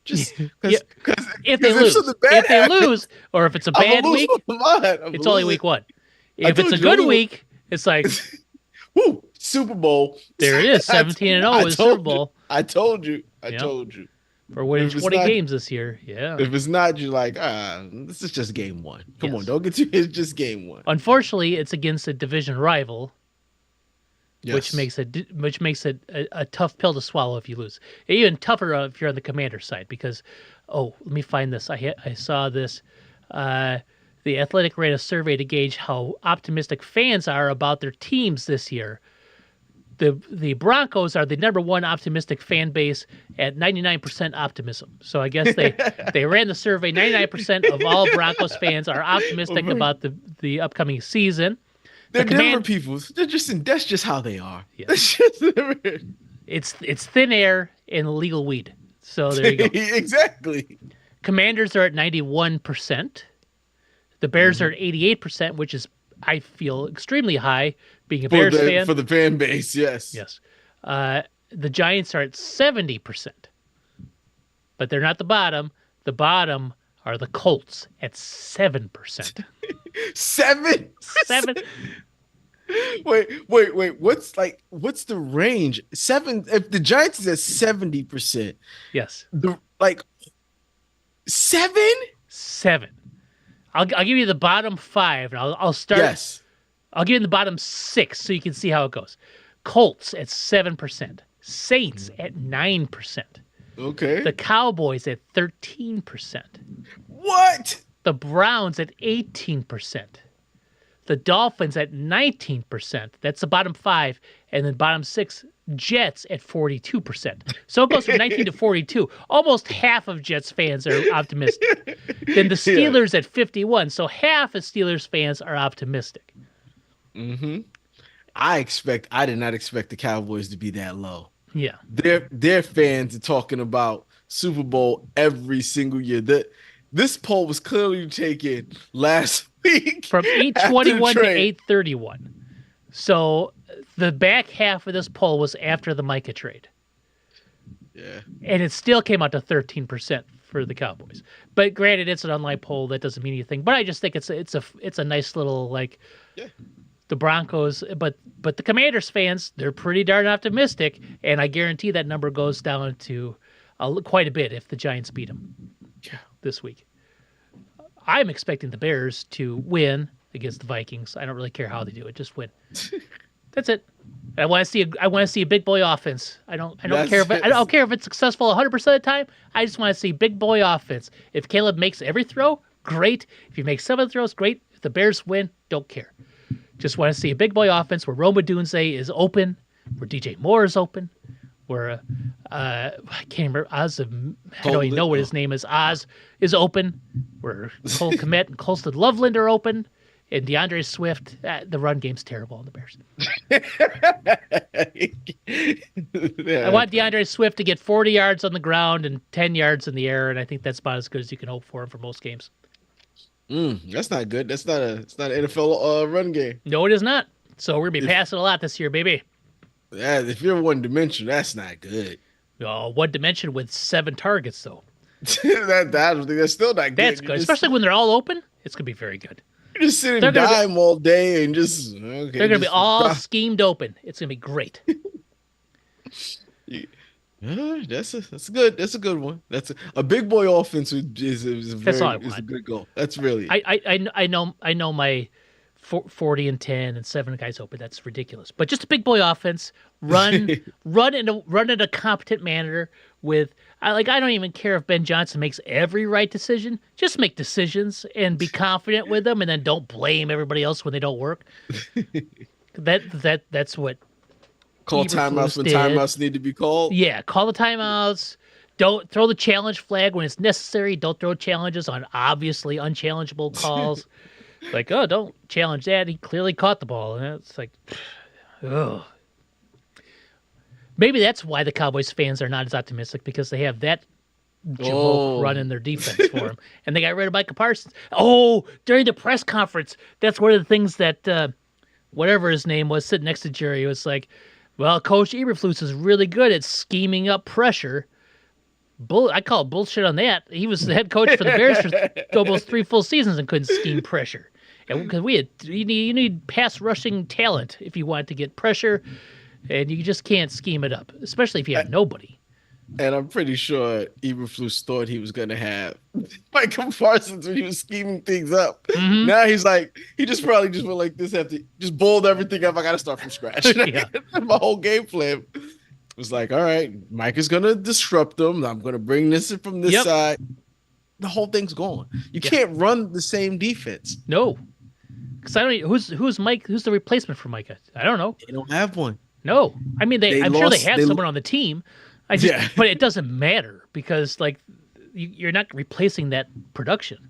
Just because If they lose, or if it's a bad week, it's it's only week one. If it's a good week, it's like, woo, Super Bowl. there it is, 17-0 is Super Bowl. I told you. For winning If it's 20 not- games this year. Yeah. If it's not, you're like, this is just game one. Come Yes. on, don't get too. It's just game one. Unfortunately, it's against a division rival, Yes. which makes it a tough pill to swallow if you lose. Even tougher if you're on the Commander side because, let me find this. I saw this. The Athletic ran a survey to gauge how optimistic fans are about their teams this year. The Broncos are the number one optimistic fan base at 99% optimism. So I guess they ran the survey. 99% of all Broncos fans are optimistic about the upcoming season. They're Denver people. That's just how they are. Yeah. That's just, It's thin air and legal weed. So there you go. Exactly. Commanders are at 91%. The Bears are at 88%, which is, I feel, extremely high. Being a Bears fan. For the fan base, yes. Yes. The Giants are at 70%. But they're not the bottom. The bottom are the Colts at 7%. 7? 7. Wait. What's the range? 7. If the Giants is at 70%, Yes. 7? 7. I'll give you the bottom 5, and I'll start. Yes. I'll give you the bottom 6 so you can see how it goes. Colts at 7%. Saints at 9%. Okay. The Cowboys at 13%. What? The Browns at 18%. The Dolphins at 19%. That's the bottom five. And then bottom six, Jets at 42%. So it goes from 19 to 42. Almost half of Jets fans are optimistic. Then the Yeah. Steelers at 51. So half of Steelers fans are optimistic. Mm-hmm. I did not expect the Cowboys to be that low. Yeah. Their fans are talking about Super Bowl every single year. This poll was clearly taken last week From after the 821 to trade. 831. So the back half of this poll was after the Micah trade. Yeah. And it still came out to 13% for the Cowboys. But granted, it's an online poll that doesn't mean anything. But I just think it's a nice little like Yeah. the Broncos, but the Commanders fans, they're pretty darn optimistic, and I guarantee that number goes down to quite a bit if the Giants beat them Yeah. this week. I'm expecting the Bears to win against the Vikings. I don't really care how they do it, just win. That's it. I want to see a big boy offense. I don't care if I don't care if it's successful 100% of the time. I just want to see big boy offense. If Caleb makes every throw, great. If he makes some of the throws, great. If the Bears win, don't care. Just want to see a big boy offense where Roma Dunze is open, where DJ Moore is open, where I can't remember I don't even know what his name is. Oz is open, where Cole Kmet and Colston Loveland are open, and DeAndre Swift. The run game's terrible on the Bears. I want DeAndre Swift to get 40 yards on the ground and 10 yards in the air, and I think that's about as good as you can hope for him for most games. That's not good. It's not an NFL run game. No, it is not. So we're gonna be passing a lot this year, baby. Yeah, if you're one dimension, that's not good. One dimension with 7 targets, though. I don't think that's still not good. That's good, especially when they're all open. It's gonna be very good. You just sit and dime all day and just okay. They're gonna be all schemed open. It's gonna be great. That's a good one. That's a big boy offense is a good goal. That's really I know my 40 and 10 and 7 guys open. That's ridiculous. But just a big boy offense, run in a competent manner with I don't even care if Ben Johnson makes every right decision. Just make decisions and be confident with them, and then don't blame everybody else when they don't work. That's what. Call timeouts when timeouts need to be called. Yeah, call the timeouts. Don't throw the challenge flag when it's necessary. Don't throw challenges on obviously unchallengeable calls. Like, oh, don't challenge that. He clearly caught the ball. And it's like, oh. Maybe that's why the Cowboys fans are not as optimistic, because they have that jamoke running their defense for them. And they got rid of Micah Parsons. Oh, during the press conference, that's one of the things that whatever his name was sitting next to Jerry was like, well, Coach Eberflus is really good at scheming up pressure. I call bullshit on that. He was the head coach for the Bears for almost 3 full seasons and couldn't scheme pressure. And because you need pass rushing talent if you want to get pressure, and you just can't scheme it up, especially if you have nobody. And I'm pretty sure Eberflus thought he was going to have Michael Parsons when he was scheming things up. Mm-hmm. Now he's like, he just probably just went like this after just bowled everything up. I got to start from scratch. Yeah. My whole game plan was like, all right, Mike is going to disrupt them. I'm going to bring this in from this side. The whole thing's gone. You can't run the same defense. No. Because I don't know, who's Mike? Who's the replacement for Micah? I don't know. They don't have one. No. I mean, I'm sure they had someone on the team. But it doesn't matter because like you're not replacing that production.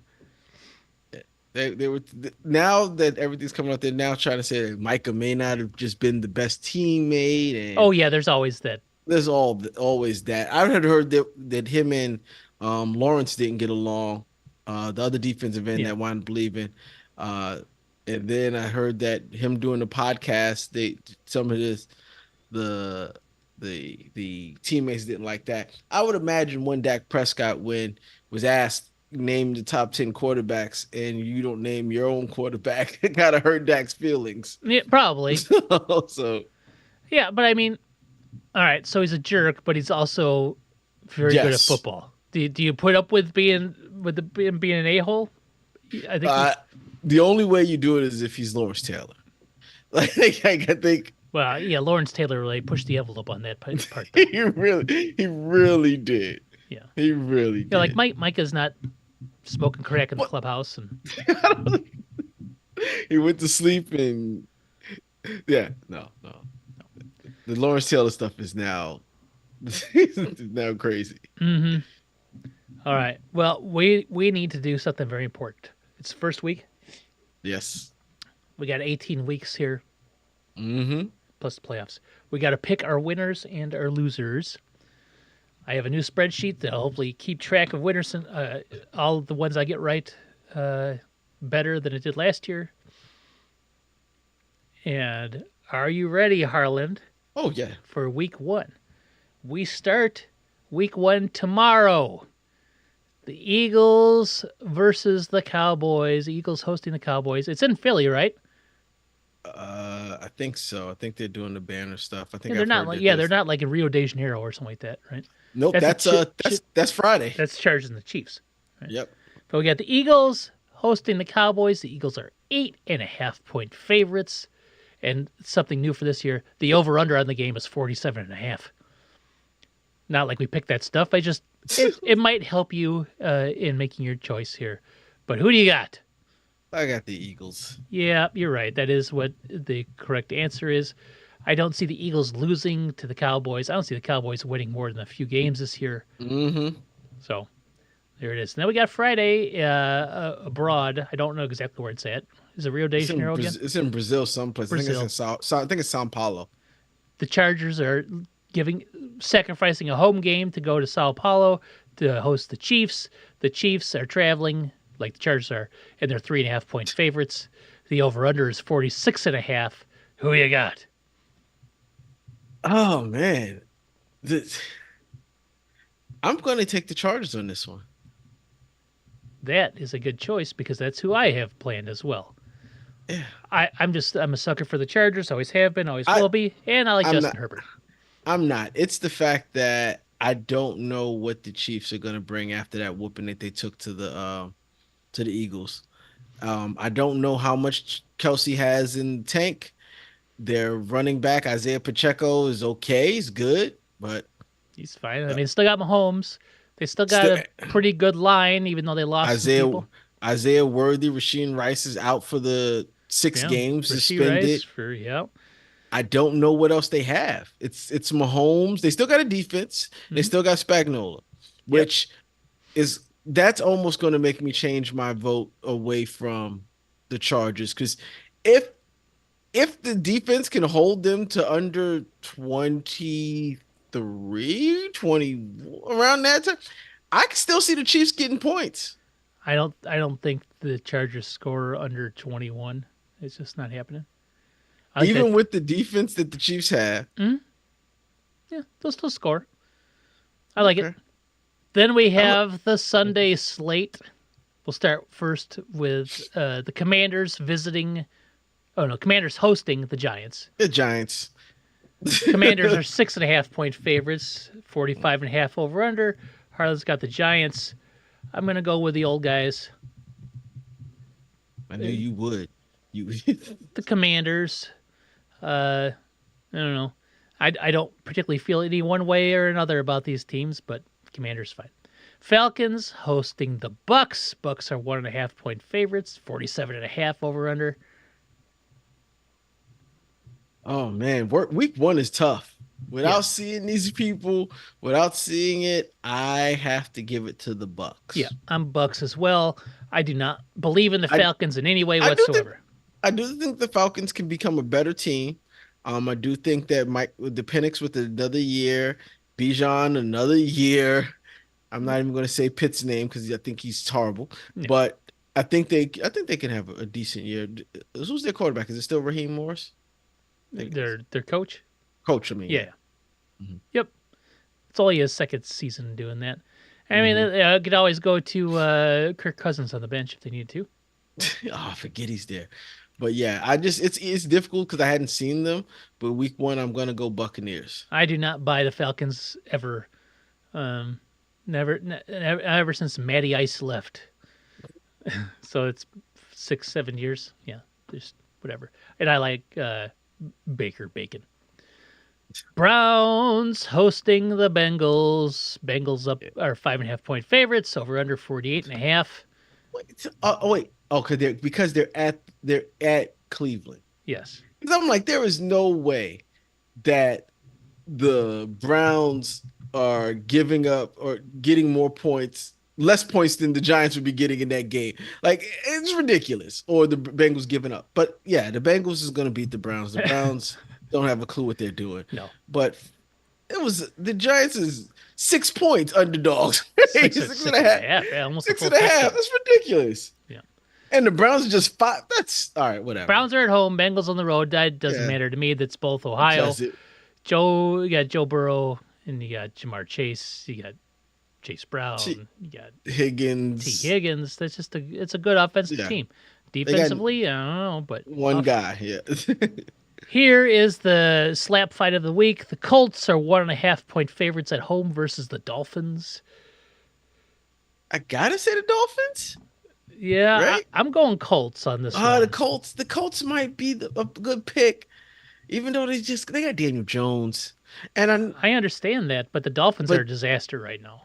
They were now that everything's coming out, they're now trying to say that Micah may not have just been the best teammate. And there's always that. There's always that. I had heard that him and Lawrence didn't get along. The other defensive end that wound up leaving. And then I heard that him doing the podcast, the teammates didn't like that. I would imagine when Dak Prescott was asked name the top 10 quarterbacks and you don't name your own quarterback, it kind of hurt Dak's feelings. Yeah, probably. So yeah, but I mean, all right, so he's a jerk, but he's also very good at football. Do you put up with being an a-hole? I think the only way you do it is if he's Lawrence Taylor. Like I think Well, yeah, Lawrence Taylor really pushed the envelope on that part, though. He really did. Yeah, He really yeah, like did. Micah's not smoking crack in the But clubhouse, and he went to sleep and yeah, no, no. The Lawrence Taylor stuff is now is now crazy. mm-hmm. All right. Well, we need to do something very important. It's the first week. Yes. We got 18 weeks here Mm-hmm. plus the playoffs. We got to pick our winners and our losers. I have a new spreadsheet that'll hopefully keep track of winners and all of the ones I get right better than it did last year. And are you ready, Harland, Oh yeah. for week one? We start week one tomorrow. The Eagles versus the Cowboys. The Eagles hosting the Cowboys. It's in Philly, right? I think so. I think they're doing the banner stuff. I Yeah, think they're I've not heard like that they're not like in Rio de Janeiro or something like that, right? Nope, That's a that's Friday. that's Chargers and the Chiefs. Right? Yep. But we got the Eagles hosting the Cowboys. The Eagles are 8.5-point favorites, and something new for this year: the over/under on the game is 47.5. Not like we picked that stuff. It might help you in making your choice here. But who do you got? I got the Eagles. Yeah, you're right. That is what the correct answer is. I don't see the Eagles losing to the Cowboys. I don't see the Cowboys winning more than a few games this year. Mm-hmm. So there it is. Now we got Friday abroad. I don't know exactly where it's at. Is it Rio de Janeiro again? It's in Brazil someplace. Brazil. I think I think it's Sao Paulo. The Chargers are sacrificing a home game to go to Sao Paulo to host the Chiefs. The Chiefs are traveling like the Chargers are, and they're 3.5-point favorites. The over/under is 46.5. Who you got? Oh man. I'm going to take the Chargers on this one. That is a good choice because that's who I have planned as well. Yeah. I'm a sucker for the Chargers. Always have been, always will be, and I like I'm Justin not, Herbert. I'm not. It's the fact that I don't know what the Chiefs are going to bring after that whooping that they took to the Eagles. I don't know how much Kelsey has in the tank. Their running back Isaiah Pacheco is okay. He's good, but He's fine. I mean, still got Mahomes. They still got a pretty good line, even though they lost some people. Isaiah Worthy, Rasheed Rice is out for the 6 games suspended. I don't know what else they have. It's Mahomes. They still got a defense. They still got Spagnuolo, which that's almost going to make me change my vote away from the Chargers because if the defense can hold them to under 23, 20 around that time, I can still see the Chiefs getting points. I don't think the Chargers score under 21. It's just not happening. Even with the defense that the Chiefs have. Mm-hmm. Yeah, they'll still score. I like it. Then we have the Sunday slate. We'll start first with the Commanders Commanders hosting the Giants. The Giants. Commanders are 6.5-point favorites, 45.5 over/under. Harland's got the Giants. I'm gonna go with the old guys. I knew you would. The Commanders. I don't know. I don't particularly feel any one way or another about these teams, but Commanders fine. Falcons hosting the Bucks. Bucks are 1.5-point favorites, 47.5 over/under. Oh man, week one is tough. Without seeing these people, without seeing it, I have to give it to the Bucks. Yeah, I'm Bucks as well. I do not believe in the Falcons in any way whatsoever. I do think the Falcons can become a better team. I do think that the Penix with another year, Bijan another year. I'm not even going to say Pitt's name because I think he's horrible. Yeah. But I think they can have a decent year. Who's their quarterback? Is it still Raheem Morris? Their coach? Coach, I mean. Yeah. Mm-hmm. Yep. It's only his second season doing that. I mean, I could always go to Kirk Cousins on the bench if they needed to. Oh, I forget he's there. But yeah, it's difficult because I hadn't seen them. But week one, I'm gonna go Buccaneers. I do not buy the Falcons ever. Ever since Matty Ice left. So it's 6-7 years. Yeah, just whatever. And I like Baker Bacon. Browns hosting the Bengals. Bengals up are 5.5 point favorites. Over under 48.5. Wait, wait. Oh, because they're at Cleveland. Yes. Because I'm like, there is no way that the Browns are giving up or getting more points, less points than the Giants would be getting in that game. Like it's ridiculous. Or the Bengals giving up. But yeah, the Bengals is going to beat the Browns. The Browns don't have a clue what they're doing. No. But it was the Giants is 6 points underdogs. Six, Six six and a and a half. half. Yeah, almost a Six full and a half. touchdown. That's ridiculous. Yeah. And the Browns are just five. That's all right. Whatever. Browns are at home. Bengals on the road. That doesn't Yeah. matter to me. That's both Ohio. Does it? You got Joe Burrow, and you got Jamar Chase. You got Chase Brown. You got Higgins. T. Higgins. That's just it's a good offensive Yeah. team. They got Defensively, I don't know, but one guy. Yeah. here is the slap fight of the week. The Colts are 1.5 point favorites at home versus the Dolphins. I gotta say the Dolphins. Yeah, Right? I'm going Colts on this The one. Colts. The Colts might be a good pick, even though they got Daniel Jones, and I understand that, but the Dolphins but are a disaster right now.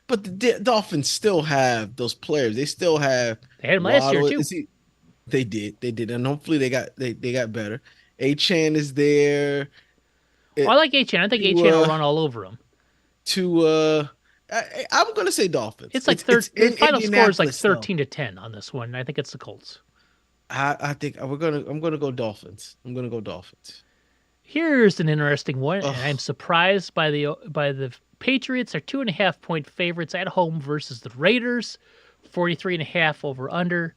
but the Dolphins still have those players. They still have They had him last year Waddle. too. They did, and hopefully they got better. Achan is there. Oh, I like Achan. I think To Achan will run all over him. I'm gonna say Dolphins. It's like it's the in final score is like Indianapolis, though. 13-10 on this one. I think it's the Colts. I think I'm gonna go Dolphins. I'm gonna go Dolphins. Here's an interesting one, and I'm Ugh. surprised by the Patriots are 2.5 point favorites at home versus the Raiders, 43.5 over under.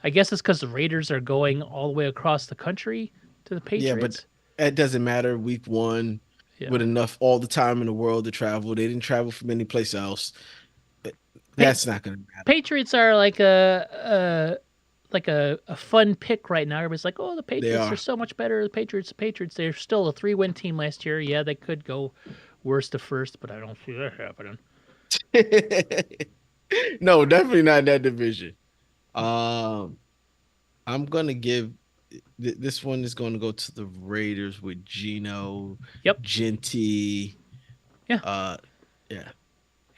I guess it's because the Raiders are going all the way across the country to the Yeah, Patriots. but it doesn't matter. Week one, Yeah. with enough all the time in the world to travel, they didn't travel from any place else. That's not gonna matter. Patriots are like a fun pick right now. Everybody's like, "Oh, the Patriots are are. so much better." The Patriots. They're still a 3-win team last year. Yeah, they could go worst to first, but I don't see that happening. No, definitely not in that division. Um, I'm gonna give this one is going to go to the Raiders with Gino, Yep. Genty. Yeah. Yeah.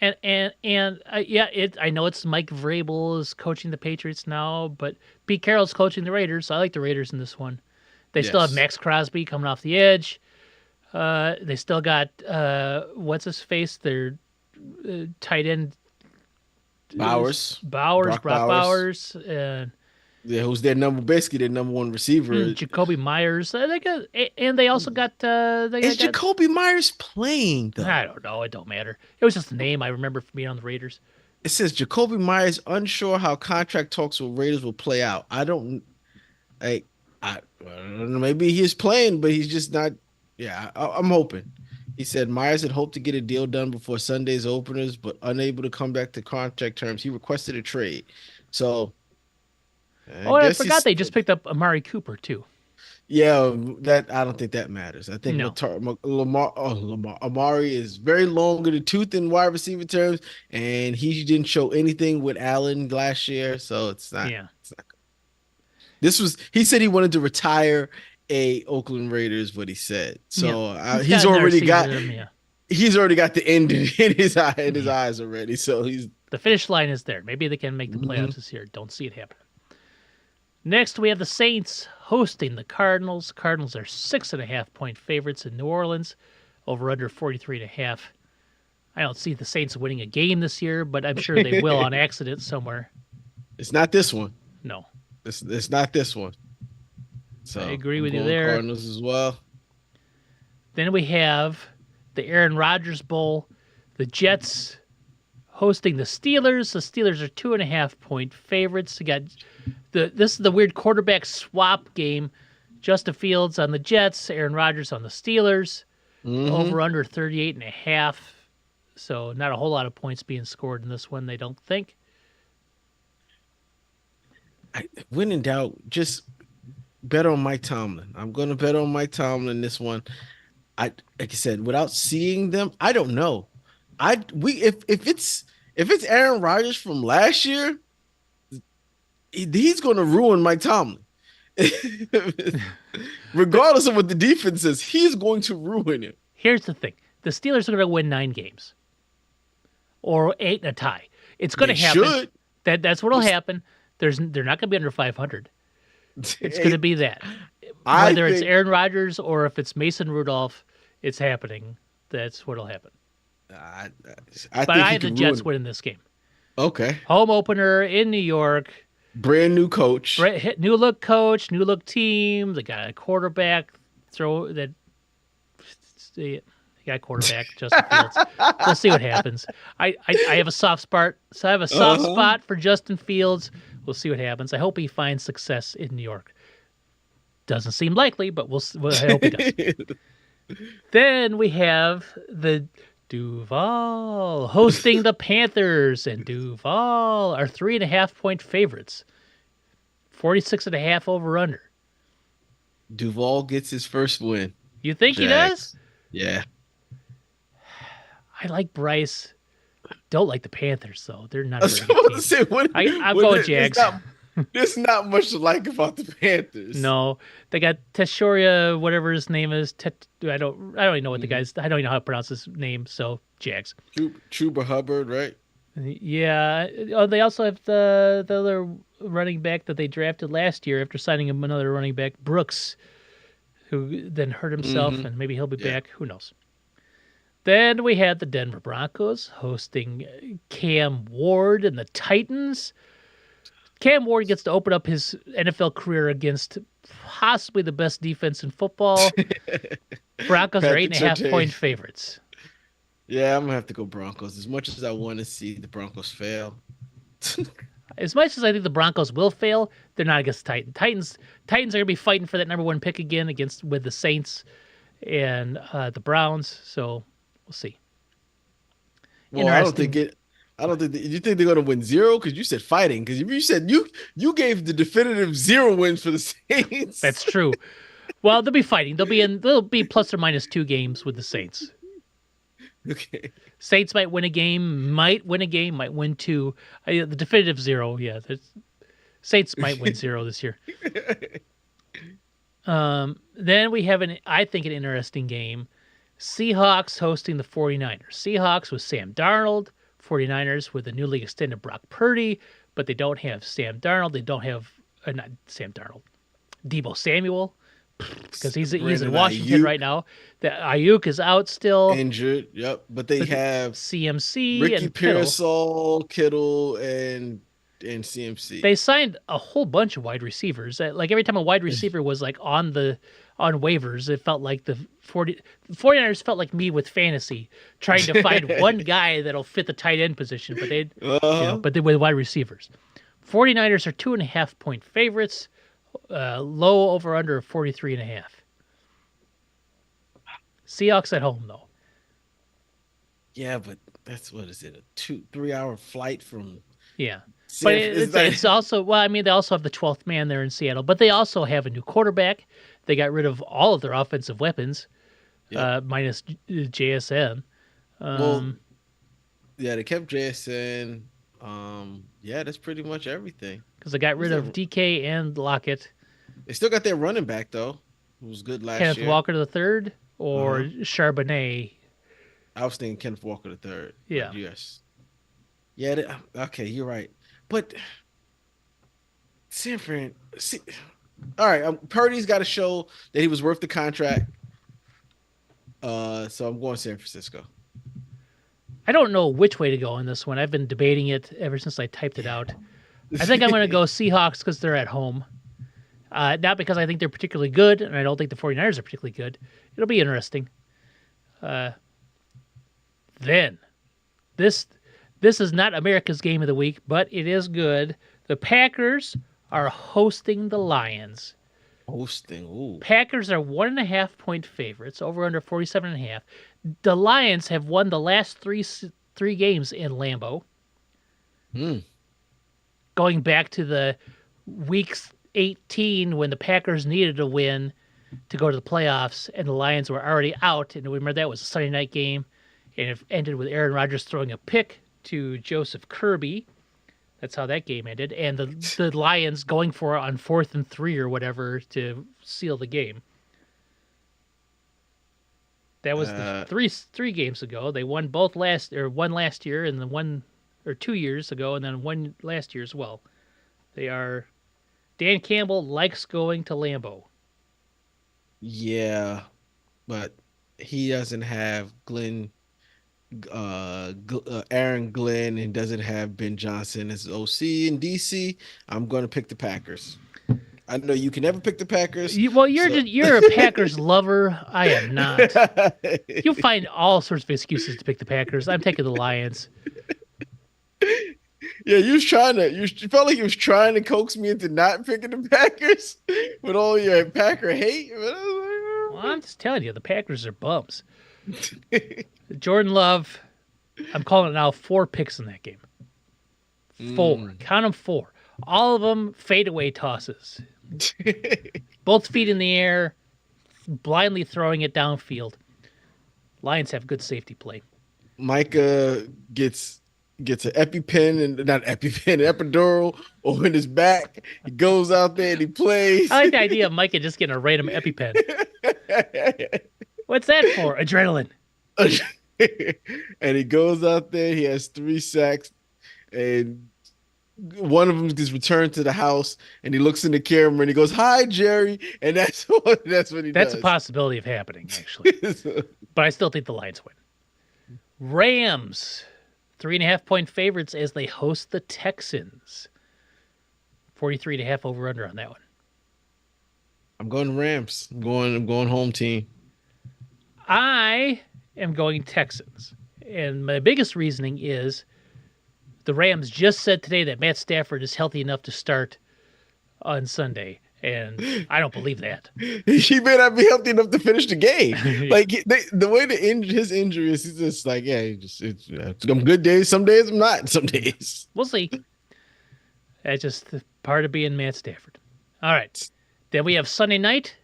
Yeah, I know it's Mike Vrabel is coaching the Patriots now, but Pete Carroll's coaching the Raiders. So I like the Raiders in this one. They still have Yes. Max Crosby coming off the edge. They still got what's his face? Their tight end Bowers. Brock Brock Bowers, and Yeah, who's basically their number one receiver. Jacoby Myers. And they also got Is Jacoby Myers playing though? I don't know. It don't matter. It was just a name I remember from being on the Raiders. It says Jacoby Myers unsure how contract talks with Raiders will play out. I don't I don't know. Maybe he's playing, but he's just not. Yeah, I'm hoping. He said Myers had hoped to get a deal done before Sunday's openers, but unable to come back to contract terms. He requested a trade. So I guess forgot they just picked up Amari Cooper too. Yeah, that I don't think that matters. I think No. Amari is very long in the tooth in wide receiver terms, and he didn't show anything with Allen last year, so it's not. Yeah. It's not he said he wanted to retire a Oakland Raiders, what he said. So he's got another already season got in him, yeah. he's already got the end in his eyes already. So he's The finish line is there. Maybe they can make the playoffs this year. Don't see it happening. Next, we have the Saints hosting the Cardinals. Cardinals are 6.5 point favorites in New Orleans, over under 43.5. I don't see the Saints winning a game this year, but I'm sure they will on accident somewhere. it's not this one. No. It's not this one. So I agree I'm with you going there. Cardinals as well. Then we have the Aaron Rodgers Bowl. The Jets hosting the Steelers. The Steelers are 2.5 point favorites. This is the weird quarterback swap game. Justin Fields on the Jets, Aaron Rodgers on the Steelers. Over under 38.5. So not a whole lot of points being scored in this one, they don't think. When in doubt, just bet on Mike Tomlin. I'm going to bet on Mike Tomlin this one. Like I said, without seeing them, I don't know. If it's Aaron Rodgers from last year, he's going to ruin Mike Tomlin. Regardless of what the defense says, he's going to ruin it. Here's the thing: the Steelers are going to win 9 games or 8 in a tie. It's going They to happen. should. That's what'll happen. They're not going to be under 500. It's going to be that. Whether it's Aaron Rodgers or if it's Mason Rudolph, it's happening. That's what'll happen. I But think I he have the could Jets ruin. winning this game. Okay, Home opener in New York. brand new coach. New look coach, new look team. They got a quarterback. They got a quarterback, Justin Fields. We'll see what happens. I have a soft spot. So I have a soft spot for Justin Fields. We'll see what happens. I hope he finds success in New York. Doesn't seem likely, but I hope he does. Then we have the Duval hosting the Panthers, and Duval are 3.5-point favorites. 46.5 over under. Duval gets his first win. You think he does? Yeah. I like Bryce. Don't like the Panthers though. They're not I a was very good about team. to say, I'm going Jags. There's not much to like about the Panthers. No, they got Teshoria, whatever his name is. I don't even know what the guy's. I don't even know how to pronounce his name. So Jags. Chuba Hubbard, right? Yeah. Oh, they also have the other running back that they drafted last year after signing him another running back, Brooks, who then hurt himself, and maybe he'll be back. Who knows? Then we had the Denver Broncos hosting Cam Ward and the Titans. Cam Ward gets to open up his NFL career against possibly the best defense in football. Broncos are 8.5-point favorites. Yeah, I'm gonna have to go Broncos. As much as I want to see the Broncos fail. As much as I think the Broncos will fail, they're not against the Titans. Titans are gonna be fighting for that number 1 pick again with the Saints and the Browns. So we'll see. Well, I don't think. You think they're gonna win 0? Because you said fighting. Because you said you gave the definitive 0 wins for the Saints. That's true. Well, they'll be fighting. They'll be plus or minus 2 games with the Saints. Okay. Saints might win a game, might win 2. The definitive 0, yeah. Saints might win 0 this year. Then we have I think an interesting game. Seahawks hosting the 49ers. Seahawks with Sam Darnold. 49ers with the newly extended Brock Purdy, but they don't have Sam Darnold. They don't have not Sam Darnold, Deebo Samuel, because he's in Washington right now. The Ayuk is out still, injured. Yep, but they have CMC Ricky and Kittle. Kittle, and CMC. They signed a whole bunch of wide receivers. Like every time a wide receiver was like on waivers, it felt like the 49ers felt like me with fantasy, trying to find one guy that'll fit the tight end position, but but they with wide receivers. 49ers are 2.5-point favorites, low over under 43.5. Seahawks at home though. Yeah, but that's what is it? A 2-3 hour flight from. Yeah. But it's also, well, I mean, they also have the 12th man there in Seattle, but they also have a new quarterback. They got rid of all of their offensive weapons, minus JSN. They kept JSN. That's pretty much everything. Because they got rid of DK and Lockett. They still got their running back, though, who was good last Kenneth year. Walker III or Charbonnet. I was thinking Kenneth Walker III. Yeah. Yes. Yeah, okay, you're right. But San Fran, all right, Purdy's got to show that he was worth the contract. So I'm going San Francisco. I don't know which way to go on this one. I've been debating it ever since I typed it out. I think I'm going to go Seahawks because they're at home. Not because I think they're particularly good, and I don't think the 49ers are particularly good. It'll be interesting. Then, this is not America's game of the week, but it is good. The Packers are hosting the Lions. Ooh. Packers are 1.5-point favorites, over under 47.5. The Lions have won the last three games in Lambeau. Going back to the weeks 18 when the Packers needed a win to go to the playoffs, and the Lions were already out. And remember, that was a Sunday night game, and it ended with Aaron Rodgers throwing a pick to Joseph Kirby. That's how that game ended. And the Lions going for it on 4th and 3 or whatever to seal the game. That was the Uh, three games ago. They won one last year, and then 2 years ago, and then one last year as well. They are. Dan Campbell likes going to Lambeau. yeah, but he doesn't have Aaron Glenn, and doesn't have Ben Johnson as OC in DC. I'm going to pick the Packers. I know you can never pick the Packers. So You're a Packers lover. I am not. You'll find all sorts of excuses to pick the Packers. I'm taking the Lions. yeah, you felt like you was trying to coax me into not picking the Packers with all your Packer hate. But I Well, I'm just telling you, the Packers are bums. was like, Jordan Love, I'm calling it now 4 picks in that game. 4. Count them 4. All of them fadeaway tosses. Both feet in the air, blindly throwing it downfield. Lions have good safety play. Micah gets an EpiPen and not EpiPen, an epidural or in his back. He goes out there and he plays. I like the idea of Micah just getting a random EpiPen. What's that for? Adrenaline. And he goes out there. He has 3 sacks, and one of them gets returned to the house. And he looks in the camera and he goes, "Hi, Jerry." And that's what he That's does. a possibility of happening, actually. But I still think the Lions win. Rams, 3.5-point favorites as they host the Texans. 43.5 over under on that one. I'm going Rams. I'm going home team. I am going Texans. And my biggest reasoning is the Rams just said today that Matt Stafford is healthy enough to start on Sunday. And I don't believe that. He may not be healthy enough to finish the game. Like the way his injury is, he's just like, yeah, it's some good days. Some days I'm not. Some days We'll see. That's just the part of being Matt Stafford. All right. Then we have Sunday night.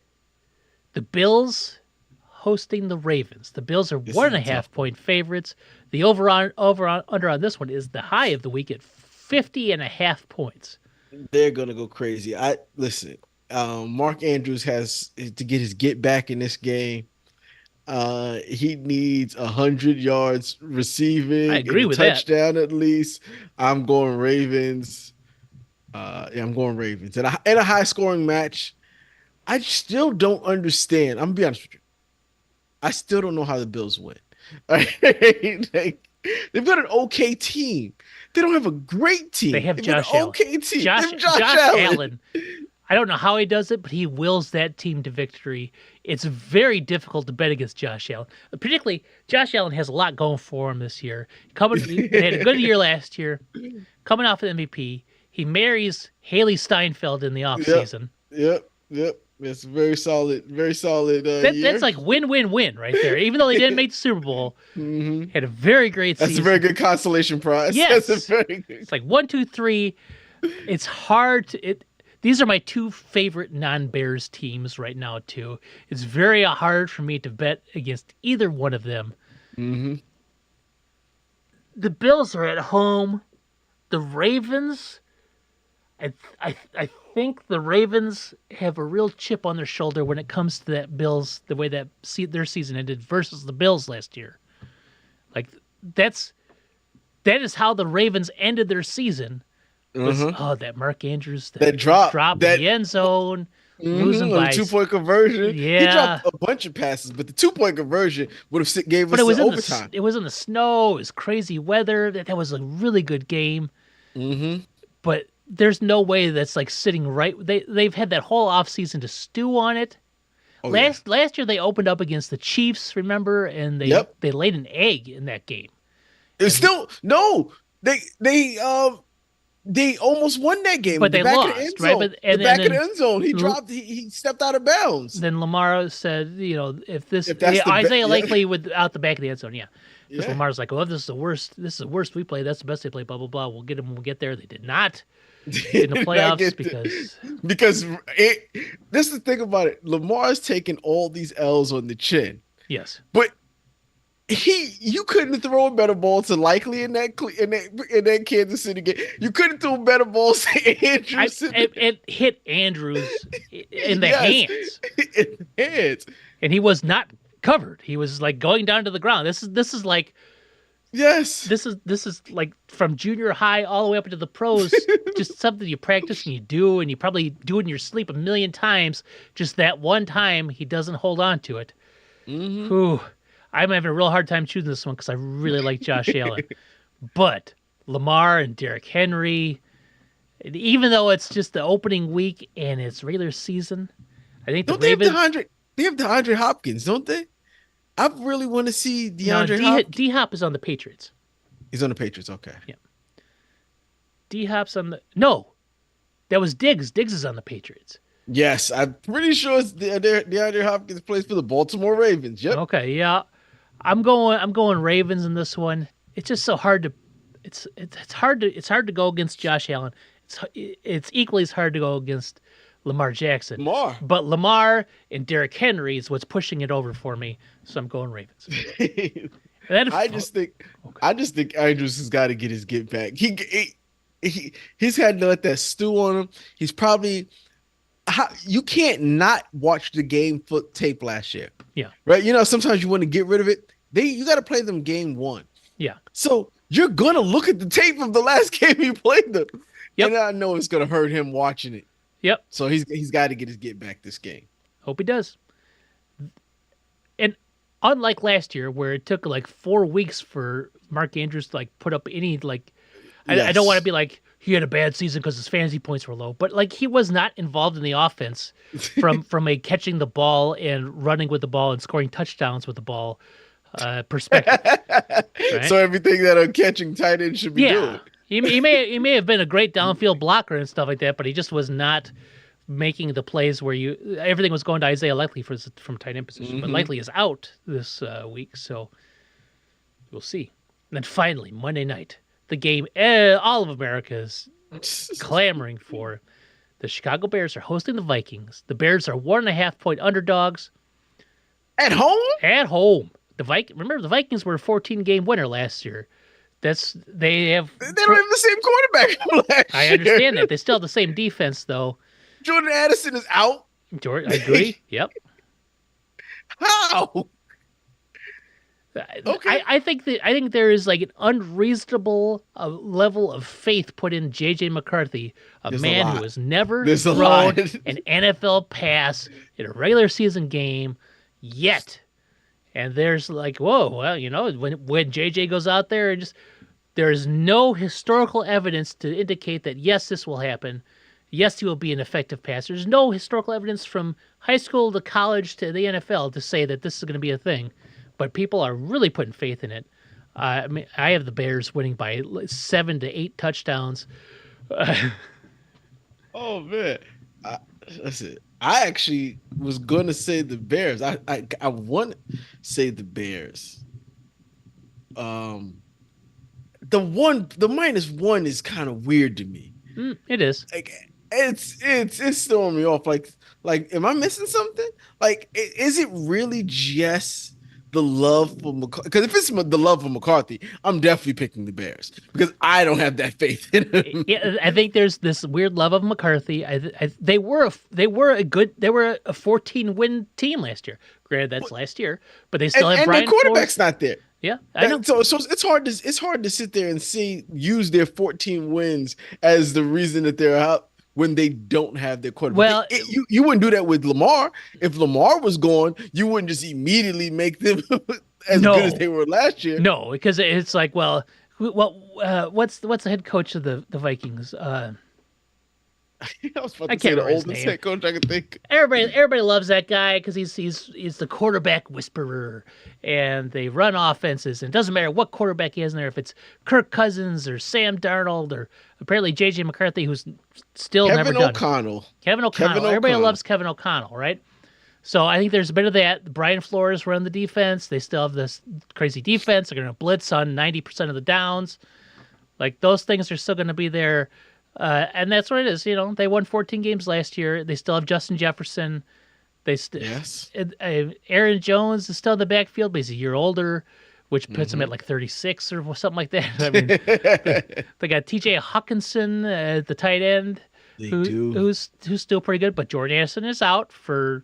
The Bills hosting the Ravens. The Bills are This one is and a half tough. point favorites. The over under on this one is the high of the week at 50.5 points. They're gonna go crazy. I listen. Mark Andrews has to get his get back in this game. He needs 100 yards receiving. I agree and a with that. touchdown at least. I'm going Ravens. Yeah, I'm going Ravens. And in a high scoring match, I still don't understand. I'm gonna be honest with you. I still don't know how the Bills win. Like, they've got an okay team. They don't have a great team. They have They've got Josh an Allen. okay team. They Josh have Josh Allen. I don't know how he does it, but he wills that team to victory. It's very difficult to bet against Josh Allen. Particularly, Josh Allen has a lot going for him this year. They had a good year last year. Coming off an MVP, he marries Haley Steinfeld in the offseason. Yep. It's very solid year. That's like win-win-win right there. Even though they didn't make the Super Bowl, had a very great That's season. a very good consolation prize. Yes. That's a very good. It's like 1, 2, 3. It's hard to. These are my 2 favorite non-Bears teams right now, too. It's very hard for me to bet against either one of them. Mm-hmm. The Bills are at home. The Ravens, I think the Ravens have a real chip on their shoulder when it comes to that Bills, the way that their season ended versus the Bills last year. Like that is how the Ravens ended their season. Was, that Mark Andrews That drop in the end zone, losing on by the 2-point conversion. Yeah. He dropped a bunch of passes, but the 2-point conversion would have gave us But it was the in overtime. it was in the snow. It was crazy weather. That was a really good game. Mm-hmm. But there's no way that's like sitting right. They've had that whole offseason to stew on it. Oh, Last year they opened up against the Chiefs, remember, and they laid an egg in that game. It's still no. They almost won that game. But they back lost, of the end right? zone. And the back then of the end zone. He dropped. He stepped out of bounds. Then Lamar said, if that's the Isaiah yeah. Likely without the back of the end zone, yeah. Because Yeah. Lamar's like, well, if this is the worst. This is the worst we play. That's the best they play. Blah blah blah. We'll get them when we get there. They did not in the playoffs because this is the thing about it. Lamar's taking all these L's on the chin, yes, but You couldn't throw a better ball to Likely in that Kansas City game. You couldn't throw better balls to I Andrews. it hit Andrews in the Yes, hands, in heads. and he was not covered. He was like going down to the ground. This is like Yes. this is like from junior high all the way up into the pros. Just something you practice and you do, and you probably do it in your sleep a million times. Just that one time, he doesn't hold on to it. Hmm. Whew. I'm having a real hard time choosing this one because I really like Josh Allen, but Lamar and Derrick Henry. Even though it's just the opening week and it's regular season, I think the Don't they have Ravens. DeAndre? They have DeAndre Hopkins, don't they? I really want to see No, DeAndre Hopkins. D Hop is on the Patriots. He's on the Patriots. Okay. Yeah, D Hop's on the no. That was Diggs. Diggs is on the Patriots. Yes, I'm pretty sure it's DeAndre Hopkins plays for the Baltimore Ravens. Yep. Okay, yeah, I'm going Ravens in this one. It's just so hard to. It's hard to go against Josh Allen. It's equally as hard to go against Lamar Jackson. Lamar. But Lamar and Derrick Henry is what's pushing it over for me, so I'm going Ravens. And then, I just think okay. I just think Andrews has got to get his get back. He's had to let that stew on him. He's probably you can't not watch the game foot tape last year. Yeah, Right? Sometimes you want to get rid of it. You got to play them game one. yeah, So you're gonna look at the tape of the last game he played them. Yep. And I know it's gonna hurt him watching it. yep. So he's got to get his get back this game. Hope he does. And unlike last year, where it took like 4 weeks for Mark Andrews to like put up any like, I don't want to be like he had a bad season because his fantasy points were low, but like he was not involved in the offense from a catching the ball and running with the ball and scoring touchdowns with the ball perspective. Right? So everything that a catching tight end should be Yeah, doing. he may have been a great downfield blocker and stuff like that, but he just was not making the plays where everything was going to Isaiah Likely from tight end position. But Likely is out this week, so we'll see. And then finally, Monday night, the game all of America is clamoring for. The Chicago Bears are hosting the Vikings. The Bears are 1.5-point underdogs At home? at home. Remember the Vikings were a 14-game winner last year. They have. They don't have the same quarterback from last I year. understand that they still have the same defense though. Jordan Addison is out. George, I agree. Yep. How? Okay. I think there is like an unreasonable level of faith put in J.J. McCarthy, a There's a man lot. who has never There's a thrown lot. an NFL pass in a regular season game yet. And there's like, whoa, well, when JJ goes out there and there is no historical evidence to indicate that yes, this will happen. Yes, he will be an effective passer. There's no historical evidence from high school to college to the NFL to say that this is going to be a thing. But people are really putting faith in it. I mean, I have the Bears winning by 7 to 8 touchdowns. Oh man. Listen, I actually was going to say the Bears. I want to say the Bears. The -1 is kind of weird to me. It is. Like it's throwing me off. Like am I missing something? Like is it really just the love for McCarthy? Because if it's the love for McCarthy, I'm definitely picking the Bears because I don't have that faith in him. Yeah, I think there's this weird love of McCarthy. They were a 14-win team last year. Granted, that's last year, but they still have And Brian their quarterback's Flores. not there. Yeah, I know. So it's hard to sit there and use their 14 wins as the reason that they're out when they don't have their quarterback. Well, you wouldn't do that with Lamar. If Lamar was gone, you wouldn't just immediately make them as No. good as they were last year. No, because it's like, what's the head coach of the Vikings? I was about I to say can't the remember his oldest name. head coach I could think. Everybody loves that guy because he's the quarterback whisperer, and they run offenses. And it doesn't matter what quarterback he has in there, if it's Kirk Cousins or Sam Darnold or apparently J.J. McCarthy, who's still never Kevin done it. O'Connell. Kevin O'Connell. Kevin Everybody O'Connell. loves Kevin O'Connell, right? So I think there's a bit of that. Brian Flores run the defense. They still have this crazy defense. They're going to blitz on 90% of the downs. Like those things are still going to be there. And that's what it is. They won 14 games last year. They still have Justin Jefferson. Yes. Aaron Jones is still in the backfield, but he's a year older. which puts them at like 36 or something like that. I mean, they got T.J. Hawkinson at the tight end, They do. who's still pretty good, but Jordan Addison is out for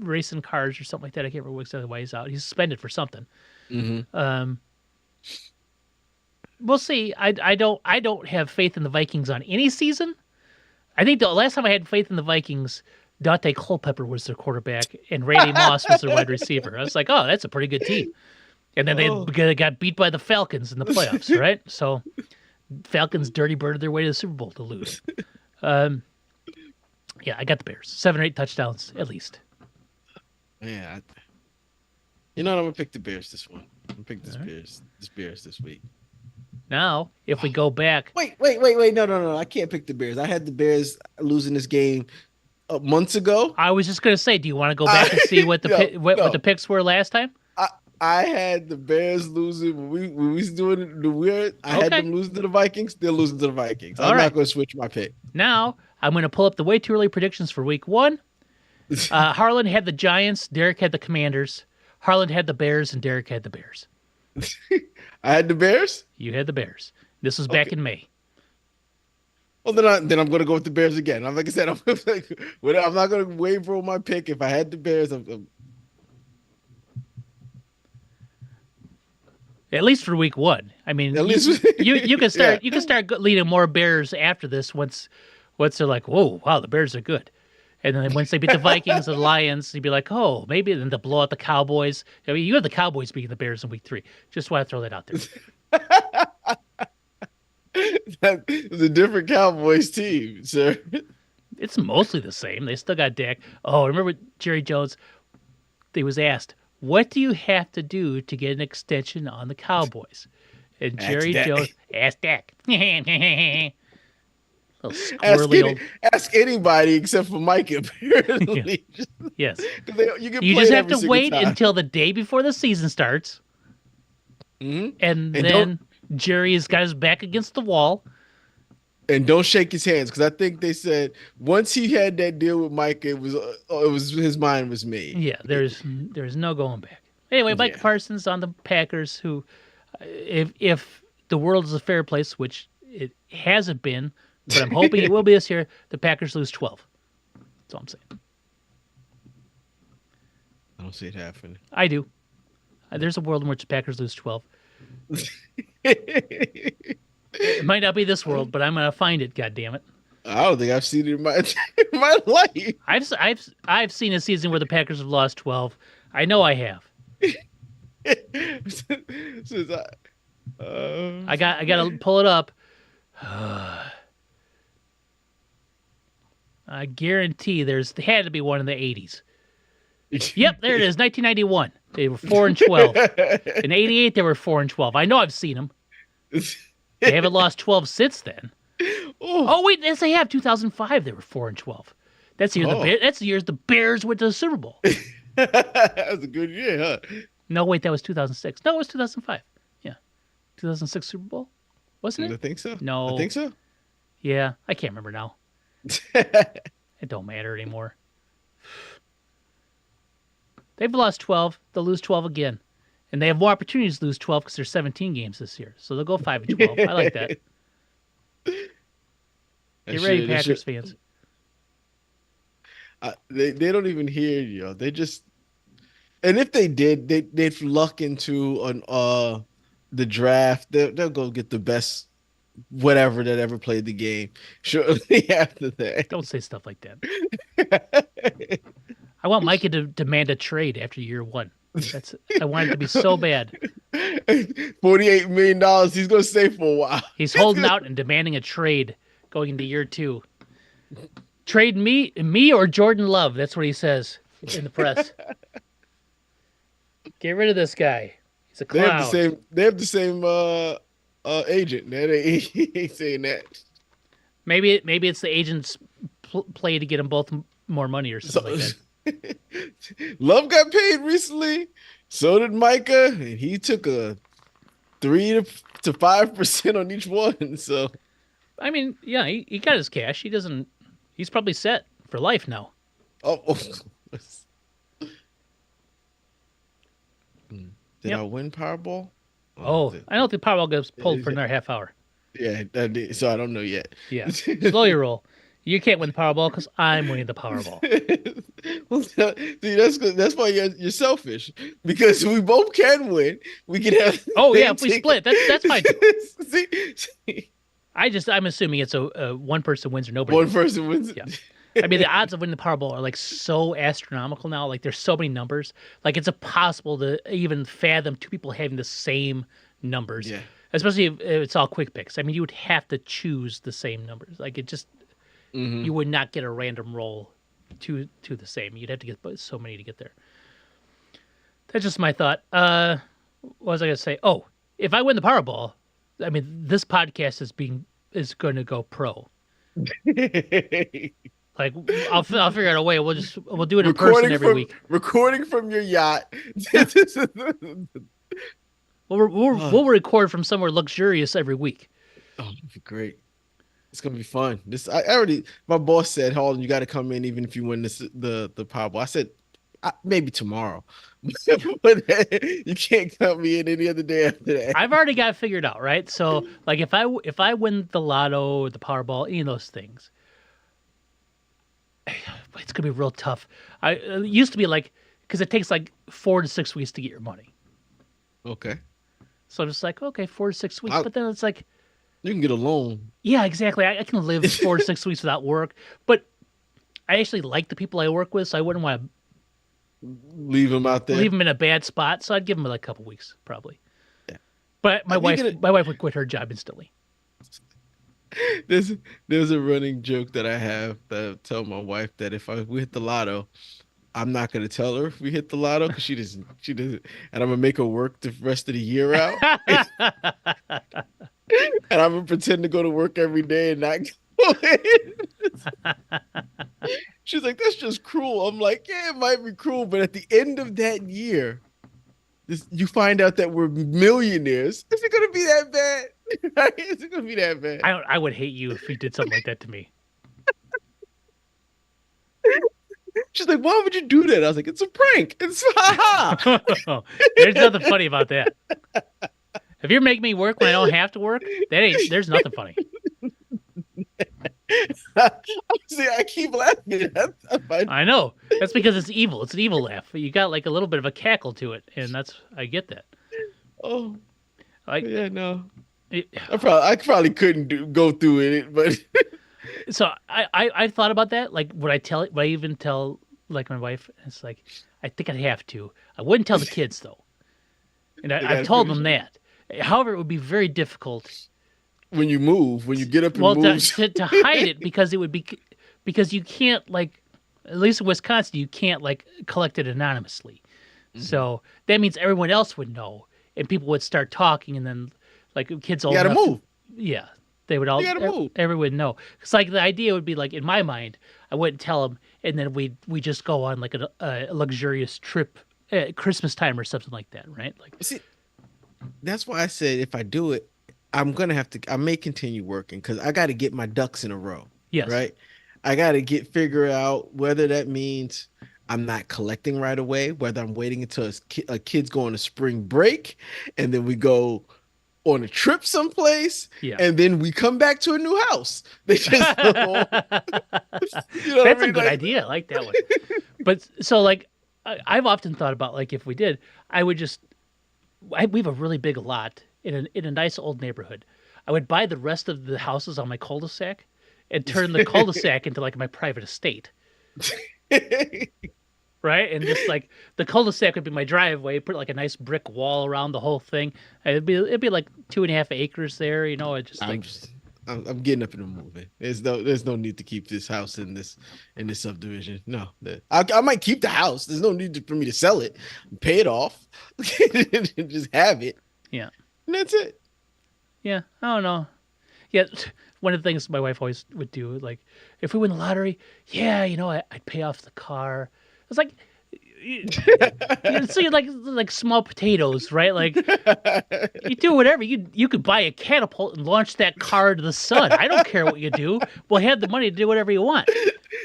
racing cars or something like that. I can't remember exactly why he's out. He's suspended for something. Um, we'll see. I don't have faith in the Vikings on any season. I think the last time I had faith in the Vikings, Dante Culpepper was their quarterback and Randy Moss was their wide receiver. I was like, oh, that's a pretty good team. And then they got beat by the Falcons in the playoffs, right? So Falcons dirty birded their way to the Super Bowl to lose. Yeah, I got the Bears. 7 or 8 touchdowns at least. Yeah. You know what? I'm gonna pick the Bears this one. I'm gonna pick this Bears this week. Now, if we go back, Wait. No. I can't pick the Bears. I had the Bears losing this game months ago. I was just gonna say, do you want to go back and see what the what the picks were last time? I had the Bears losing when we was doing the weird. I had them losing to the Vikings. They're losing to the Vikings. I'm not going to switch my pick. Now I'm going to pull up the way too early predictions for Week 1. Harland had the Giants. Derek had the Commanders. Harland had the Bears, and Derek had the Bears. I had the Bears. You had the Bears. This was back in May. Well, then I'm going to go with the Bears again. Like I said, I'm not going to waver on my pick. If I had the Bears, at least for Week 1. I mean, at least you can start you can start leading more Bears after this once they're like, whoa, wow, the Bears are good. And then once they beat the Vikings and the Lions, you'd be like, oh, maybe then to blow out the Cowboys. I mean, you have the Cowboys beating the Bears in Week 3. Just want to throw that out there. It's a different Cowboys team, sir. It's mostly the same. They still got Dak. Oh, remember Jerry Jones? He was asked, what do you have to do to get an extension on the Cowboys? And Jerry Jones asked Dak. Ask anybody except for Mike, apparently. Yes. You just have to wait until the day before the season starts. Mm-hmm. And then Jerry has got his back against the wall. And don't shake his hands, because I think they said once he had that deal with Mike, it was his mind was made. Yeah, there's no going back. Anyway, Mike Parsons on the Packers, who, if the world is a fair place, which it hasn't been, but I'm hoping it will be this year, the Packers lose 12. That's all I'm saying. I don't see it happening. I do. There's a world in which the Packers lose 12. It might not be this world, but I'm gonna find it. God damn it! I don't think I've seen it in my life. I've seen a season where the Packers have lost 12. I know I have. I gotta pull it up. I guarantee there had to be one in the 80s. Yep, there it is. 1991. They were 4-12. In 88, they were 4-12. I know I've seen them. They haven't lost 12 since then. Oh wait, yes, they have. 2005, they were 4-12. That's the year that's the year the Bears went to the Super Bowl. That was a good year, huh? No, wait, that was 2006. No, it was 2005. Yeah, 2006 Super Bowl, wasn't it? I think so. No, I think so. Yeah, I can't remember now. It don't matter anymore. They've lost 12. They'll lose 12 again. And they have more opportunities to lose 12 because there's 17 games this year. So they'll go 5-12. I like that. Get ready, Packers fans. They don't even hear you. They just, and if they did, they'd luck into the draft. They'll go get the best whatever that ever played the game. Shortly after that. Don't say stuff like that. I want Micah to demand a trade after year 1. I want it to be so bad. $48 million. He's going to stay for a while. He's holding out and demanding a trade going into year 2. Trade me or Jordan Love. That's what he says in the press. Get rid of this guy. He's a clown. They have the same agent. He ain't saying that. Maybe it's the agent's play to get them both more money or something like that. Love got paid recently. So did Micah, and he took a 3 to 5% on each one. So, I mean, yeah, he got his cash. He's probably set for life now. Did I win Powerball? Oh, Oh, I don't think Powerball gets pulled for yeah, another half hour. yeah, I did. So I don't know yet. Yeah, slow your roll. You can't win the Powerball because I'm winning the Powerball. Well, see, that's why you're selfish because we both can win. We can have Oh yeah, they if we take split, that's fine too. see, I'm assuming it's a one person wins or nobody one wins. person wins. Yeah. I mean, the odds of winning the Powerball are like so astronomical now. Like, there's so many numbers. Like, it's impossible to even fathom two people having the same numbers. Yeah. Especially if it's all quick picks. I mean, you would have to choose the same numbers. Like, it just Hmm. you would not get a random roll to the same. You'd have to get so many to get there. That's just my thought. What was I gonna say? Oh, if I win the Powerball, I mean, this podcast is going to go pro. Like, I'll figure out a way. We'll do it in person every week. Recording from your yacht. We'll record from somewhere luxurious every week. Oh, that'd be great. It's gonna be fun. I already my boss said, Harland, you got to come in even if you win the Powerball. I said maybe tomorrow, but you can't come me in any other day after that. I've already got it figured out, right? So, like, if I win the Lotto or the Powerball, any of those things, it's gonna be real tough. It used to be like, because it takes like 4 to 6 weeks to get your money. Okay, So I'm just like, okay, 4 to 6 weeks. But then it's like, you can get a loan. yeah, exactly. I can live 4 to 6 weeks without work. But I actually like the people I work with, so I wouldn't want to Leave them out there. leave them in a bad spot. So I'd give them like a couple weeks, probably. Yeah. But my wife would quit her job instantly. There's a running joke that I have that I tell my wife that if we hit the lotto, I'm not gonna tell her if we hit the lotto because she doesn't, and I'm gonna make her work the rest of the year out, and I'm gonna pretend to go to work every day and not go in. She's like, that's just cruel. I'm like, yeah, it might be cruel, but at the end of that year, you find out that we're millionaires. Is it gonna be that bad? Is it gonna be that bad? I would hate you if you did something like that to me. She's like, why would you do that? I was like, it's a prank. It's ha. There's nothing funny about that. If you're making me work when I don't have to work, there's nothing funny. See, I keep laughing. I know. That's because it's evil. It's an evil laugh. You got like a little bit of a cackle to it, and I get that. Oh, like yeah, no. I probably couldn't go through it, but so I thought about that. Like, would I even tell like my wife? It's like, I think I'd have to. I wouldn't tell the kids though, and I've told them that. However, it would be very difficult when you get up and move. To hide it because it would be because you can't, like, at least in Wisconsin, you can't like collect it anonymously. Mm-hmm. So that means everyone else would know, and people would start talking, and then like kids all gotta move. Yeah, they would all. You gotta move. Everyone would know. It's like the idea would be like, in my mind, I wouldn't tell them, and then we just go on like a luxurious trip at Christmas time or something like that, right? Like, see, that's why I said if I do it, I'm gonna have to. I may continue working because I got to get my ducks in a row. yes, Right. I got to figure out whether that means I'm not collecting right away, whether I'm waiting until a kid's going to spring break, and then we go on a trip someplace, and then we come back to a new house. They just, that's a good idea. I like that one. But so, like, I've often thought about, like, if we did, I would just. We have a really big lot in a nice old neighborhood. I would buy the rest of the houses on my cul-de-sac and turn the cul-de-sac into like my private estate. Right? And just like the cul-de-sac would be my driveway, put like a nice brick wall around the whole thing. It'd be like 2.5 acres there, you know. I'm getting up and moving. There's no need to keep this house in this subdivision. No, I might keep the house. There's no need for me to sell it, pay it off, and just have it. Yeah, and that's it. Yeah, I don't know. Yeah, one of the things my wife always would do, like, if we win the lottery, yeah, you know, I'd pay off the car. It's like, so you like small potatoes, right? Like, you do whatever. You could buy a catapult and launch that car to the sun. I don't care what you do. We'll have the money to do whatever you want.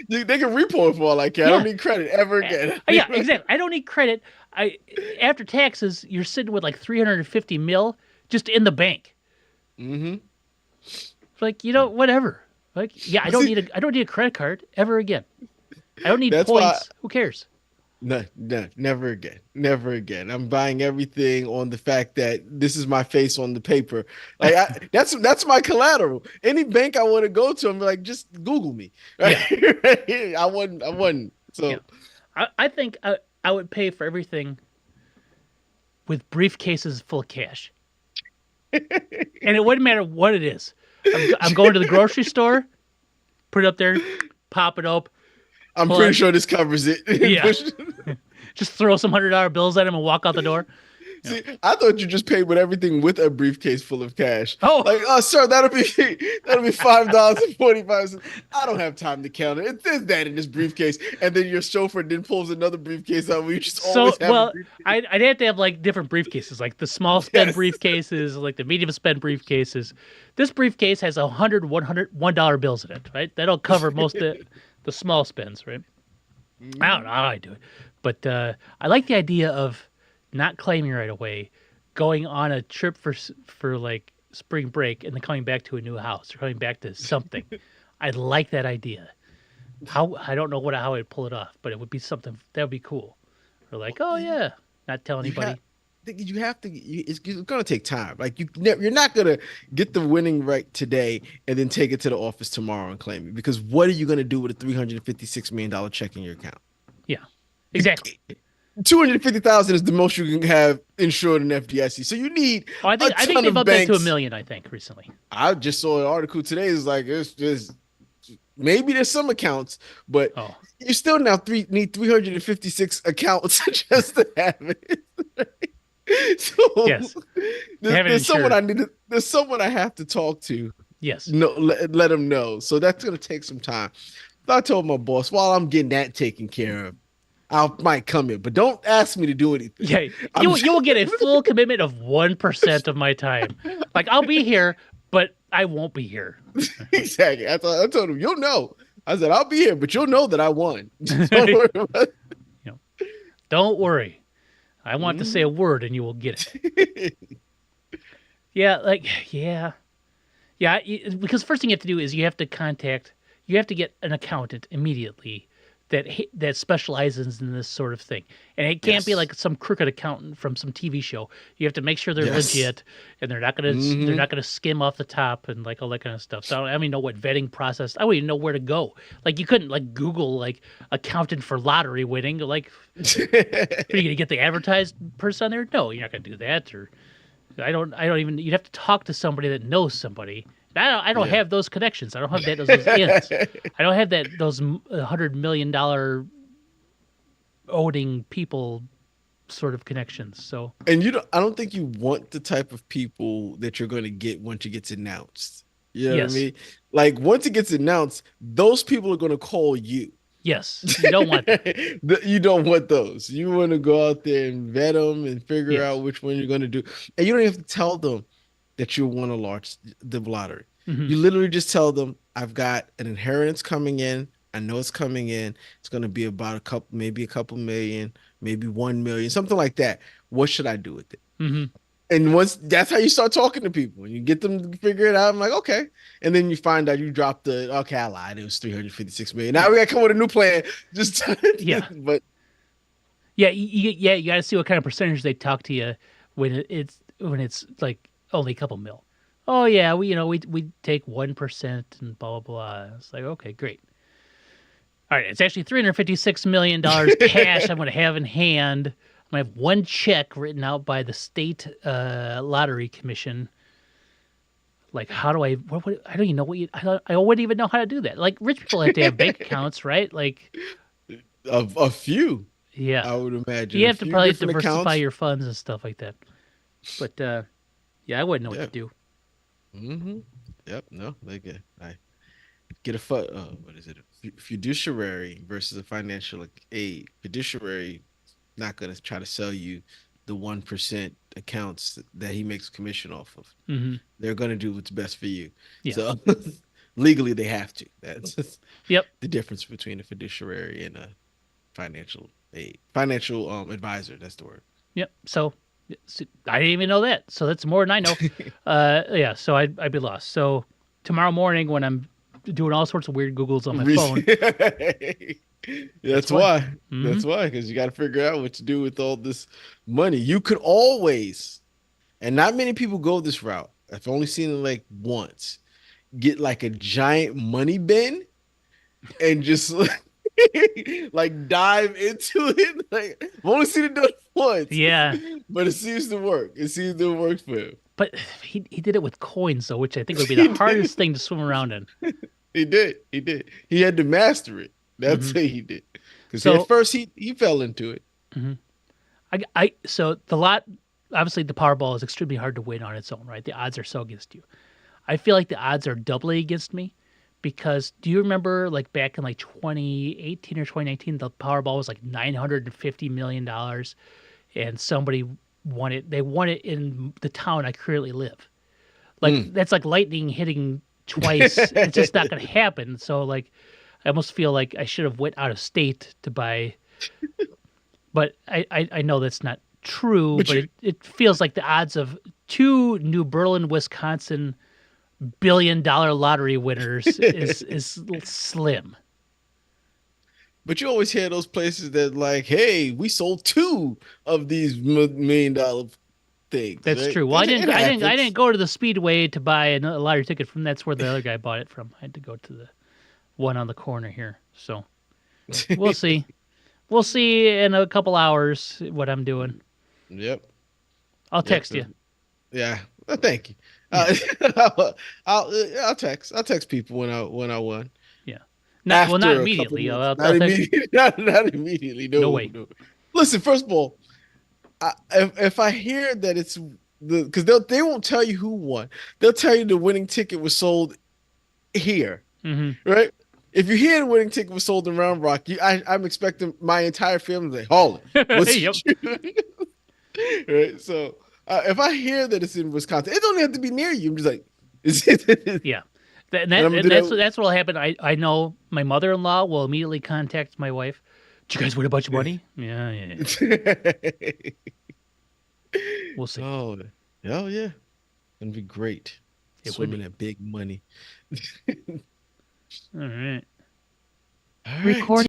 They can repo it for all I care. I don't Yeah, need credit ever Uh, again. yeah, exactly. I don't need credit. I After taxes, you're sitting with like 350 mil just in the bank. Hmm. Like, whatever. Like, yeah, But see, I don't need a credit card ever again. I don't need that's why. points. Who cares? No, no, never again. Never again. I'm buying everything on the fact that this is my face on the paper. Like that's my collateral. Any bank I want to go to, I'm like, just Google me. Right? Yeah, Right here. I wasn't. yeah. So I think I would pay for everything with briefcases full of cash, and it wouldn't matter what it is. I'm going to the grocery store, put it up there, pop it up, I'm pull pretty it. sure this covers it. Yeah, Push- just throw some $100 bills at him and walk out the door. You know. See, I thought you just paid with everything with a briefcase full of cash. Oh, Like, oh, sir, that'll be $5.45. I don't have time to count it. It says that in this briefcase, and then your chauffeur then pulls another briefcase out. Where you just so always have a well, briefcase. I'd have to have like different briefcases, like the small spend Yes. briefcases, like the medium spend briefcases. This briefcase has 100 $100 bills in it, right? That'll cover most of the small spends, right? I don't know how I do it, but I like the idea of not claiming right away, going on a trip for like spring break, and then coming back to a new house or coming back to something. I like that idea. How I don't know how I'd pull it off, but it would be something that would be cool. Or like, oh You, yeah, not tell you have anybody. you have to. It's going to take time. Like you're not going to get the winning right today and then take it to the office tomorrow and claim it. Because what are you going to do with a $356 million check in your account? Yeah, You exactly. 250,000 is the most you can have insured in FDIC. So you need Oh, a I think ton they of bumped that to a banks. million. I think recently. I just saw an article today. It's like it's just maybe there's some accounts, but Oh, you still now need 356 accounts just to have it. So yes, to have it there's someone insured. I need to, there's someone I have to talk to. Yes. No, let them know. So that's gonna take some time. So I told my boss while I'm getting that taken care of, I might come in, but don't ask me to do anything. Yeah, I'm you will get a full commitment of 1% of my time. Like I'll be here, but I won't be here. exactly. I told him, you'll know. I said, I'll be here, but you'll know that I won. Don't worry about You know, don't worry. I want to say it. a word and you will get it. Yeah, because first thing you have to do is you have to get an accountant immediately that specializes in this sort of thing, and it can't be Yes. like some crooked accountant from some TV show. You have to make sure they're Yes. legit, and they're Hmm. not gonna skim off the top and like all that kind of stuff. So I don't even know what vetting process. I don't even know where to go. Like you couldn't like Google like accountant for lottery winning. Like are you gonna get the advertised person on there? No, you're not gonna do that. Or I don't even. You'd have to talk to somebody that knows somebody. And I don't Yeah. have those connections. I don't have those ins. I don't have those $100 million owning people sort of connections. So And I don't think you want the type of people that you're going to get once it gets announced. You know what I yes, mean? Like once it gets announced, those people are going to call you. yes, you don't want that. You don't want those. You want to go out there and vet them and figure Yes. out which one you're going to do. And you don't have to tell them that you won the lottery. Hmm. You literally just tell them, I've got an inheritance coming in. I know it's coming in. It's going to be about maybe a couple million, maybe 1 million, something like that. What should I do with it? Hmm. And once that's how you start talking to people and you get them to figure it out, I'm like, okay. And then you find out you dropped okay, I lied. It was 356 million. Now we got to come with a new plan. Just, Yeah, but yeah, yeah. You got to see what kind of percentage they talk to you when it's like only a couple mil. Oh yeah, we take 1% and blah blah blah. It's like okay, great. All right, it's actually $356 million cash I'm going to have in hand. I'm going to have one check written out by the state lottery commission. Like, how do I? I don't even know I wouldn't even know how to do that. Like, rich people have to have bank accounts, right? Like, a few, yeah, I would imagine, you a have to few probably different diversify accounts. your funds and stuff like that. But yeah, I wouldn't know what Yeah. to do. Hmm. Yep. No, like I get what is it? Fiduciary versus a financial aid. Fiduciary not going to try to sell you the 1% accounts that he makes commission off of. Hmm. They're going to do what's best for you. Yeah, So legally they have to. That's Yep. the difference between a fiduciary and a financial advisor. That's the word. Yep. So I didn't even know that. So that's more than I know. Yeah. So I'd be lost. So tomorrow morning when I'm doing all sorts of weird Googles on my phone, that's That's why. why. Hmm. That's why, because you got to figure out what to do with all this money. You could always, and not many people go this route. I've only seen it like once. Get like a giant money bin and just like dive into it. Like I've only seen it done once, Yeah. but it seems to work. It seems to work for him. But he did it with coins though, which I think would be the He did. hardest thing to swim around in. He did. He did. He had to master it. That's Hmm. what he did. Because at So first he fell into it. mhm. I so the lot obviously the Powerball is extremely hard to win on its own, right? The odds are so against you. I feel like the odds are doubly against me because do you remember like back in like 2018 or 2019 the Powerball was like 950 million dollars and somebody won it. They won it in the town I currently live. Like Mm. that's like lightning hitting twice. It's just not going to happen. So like I almost feel like I should have went out of state to buy, but I know that's not true, But but you it feels like the odds of two New Berlin, Wisconsin billion-dollar lottery winners is slim. but you always hear those places that like, hey, we sold two of these $1 million things, That's right? true. Well, It I didn't happens. go to the Speedway to buy a lottery ticket from. That's where the other guy bought it from. I had to go to the one on the corner here. So we'll see. We'll see in a couple hours what I'm doing. Yep. I'll Yep. text you. Yeah. Thank you. Yeah, I'll text people when I won. yeah. Not well, not After a couple immediately. months. Not I'll text you. immediately. Not immediately. No No, way. no. Listen, first of all, if I hear that it's because they won't tell you who won. They'll tell you the winning ticket was sold here, Hmm. right? If you hear the winning ticket was sold in Round Rock, I'm expecting my entire family to say, Harland, was Yep. it true? Right? So if I hear that it's in Wisconsin, it don't have to be near you. I'm just like, is it? Yeah. And I'm gonna And do that. that's what'll happen. I know my mother-in-law will immediately contact my wife. Did you guys win a bunch of money? Yeah, yeah, yeah. We'll see. Oh, hell yeah. It'd be great. It would Swimming be. that big money. All right. All Recording. right.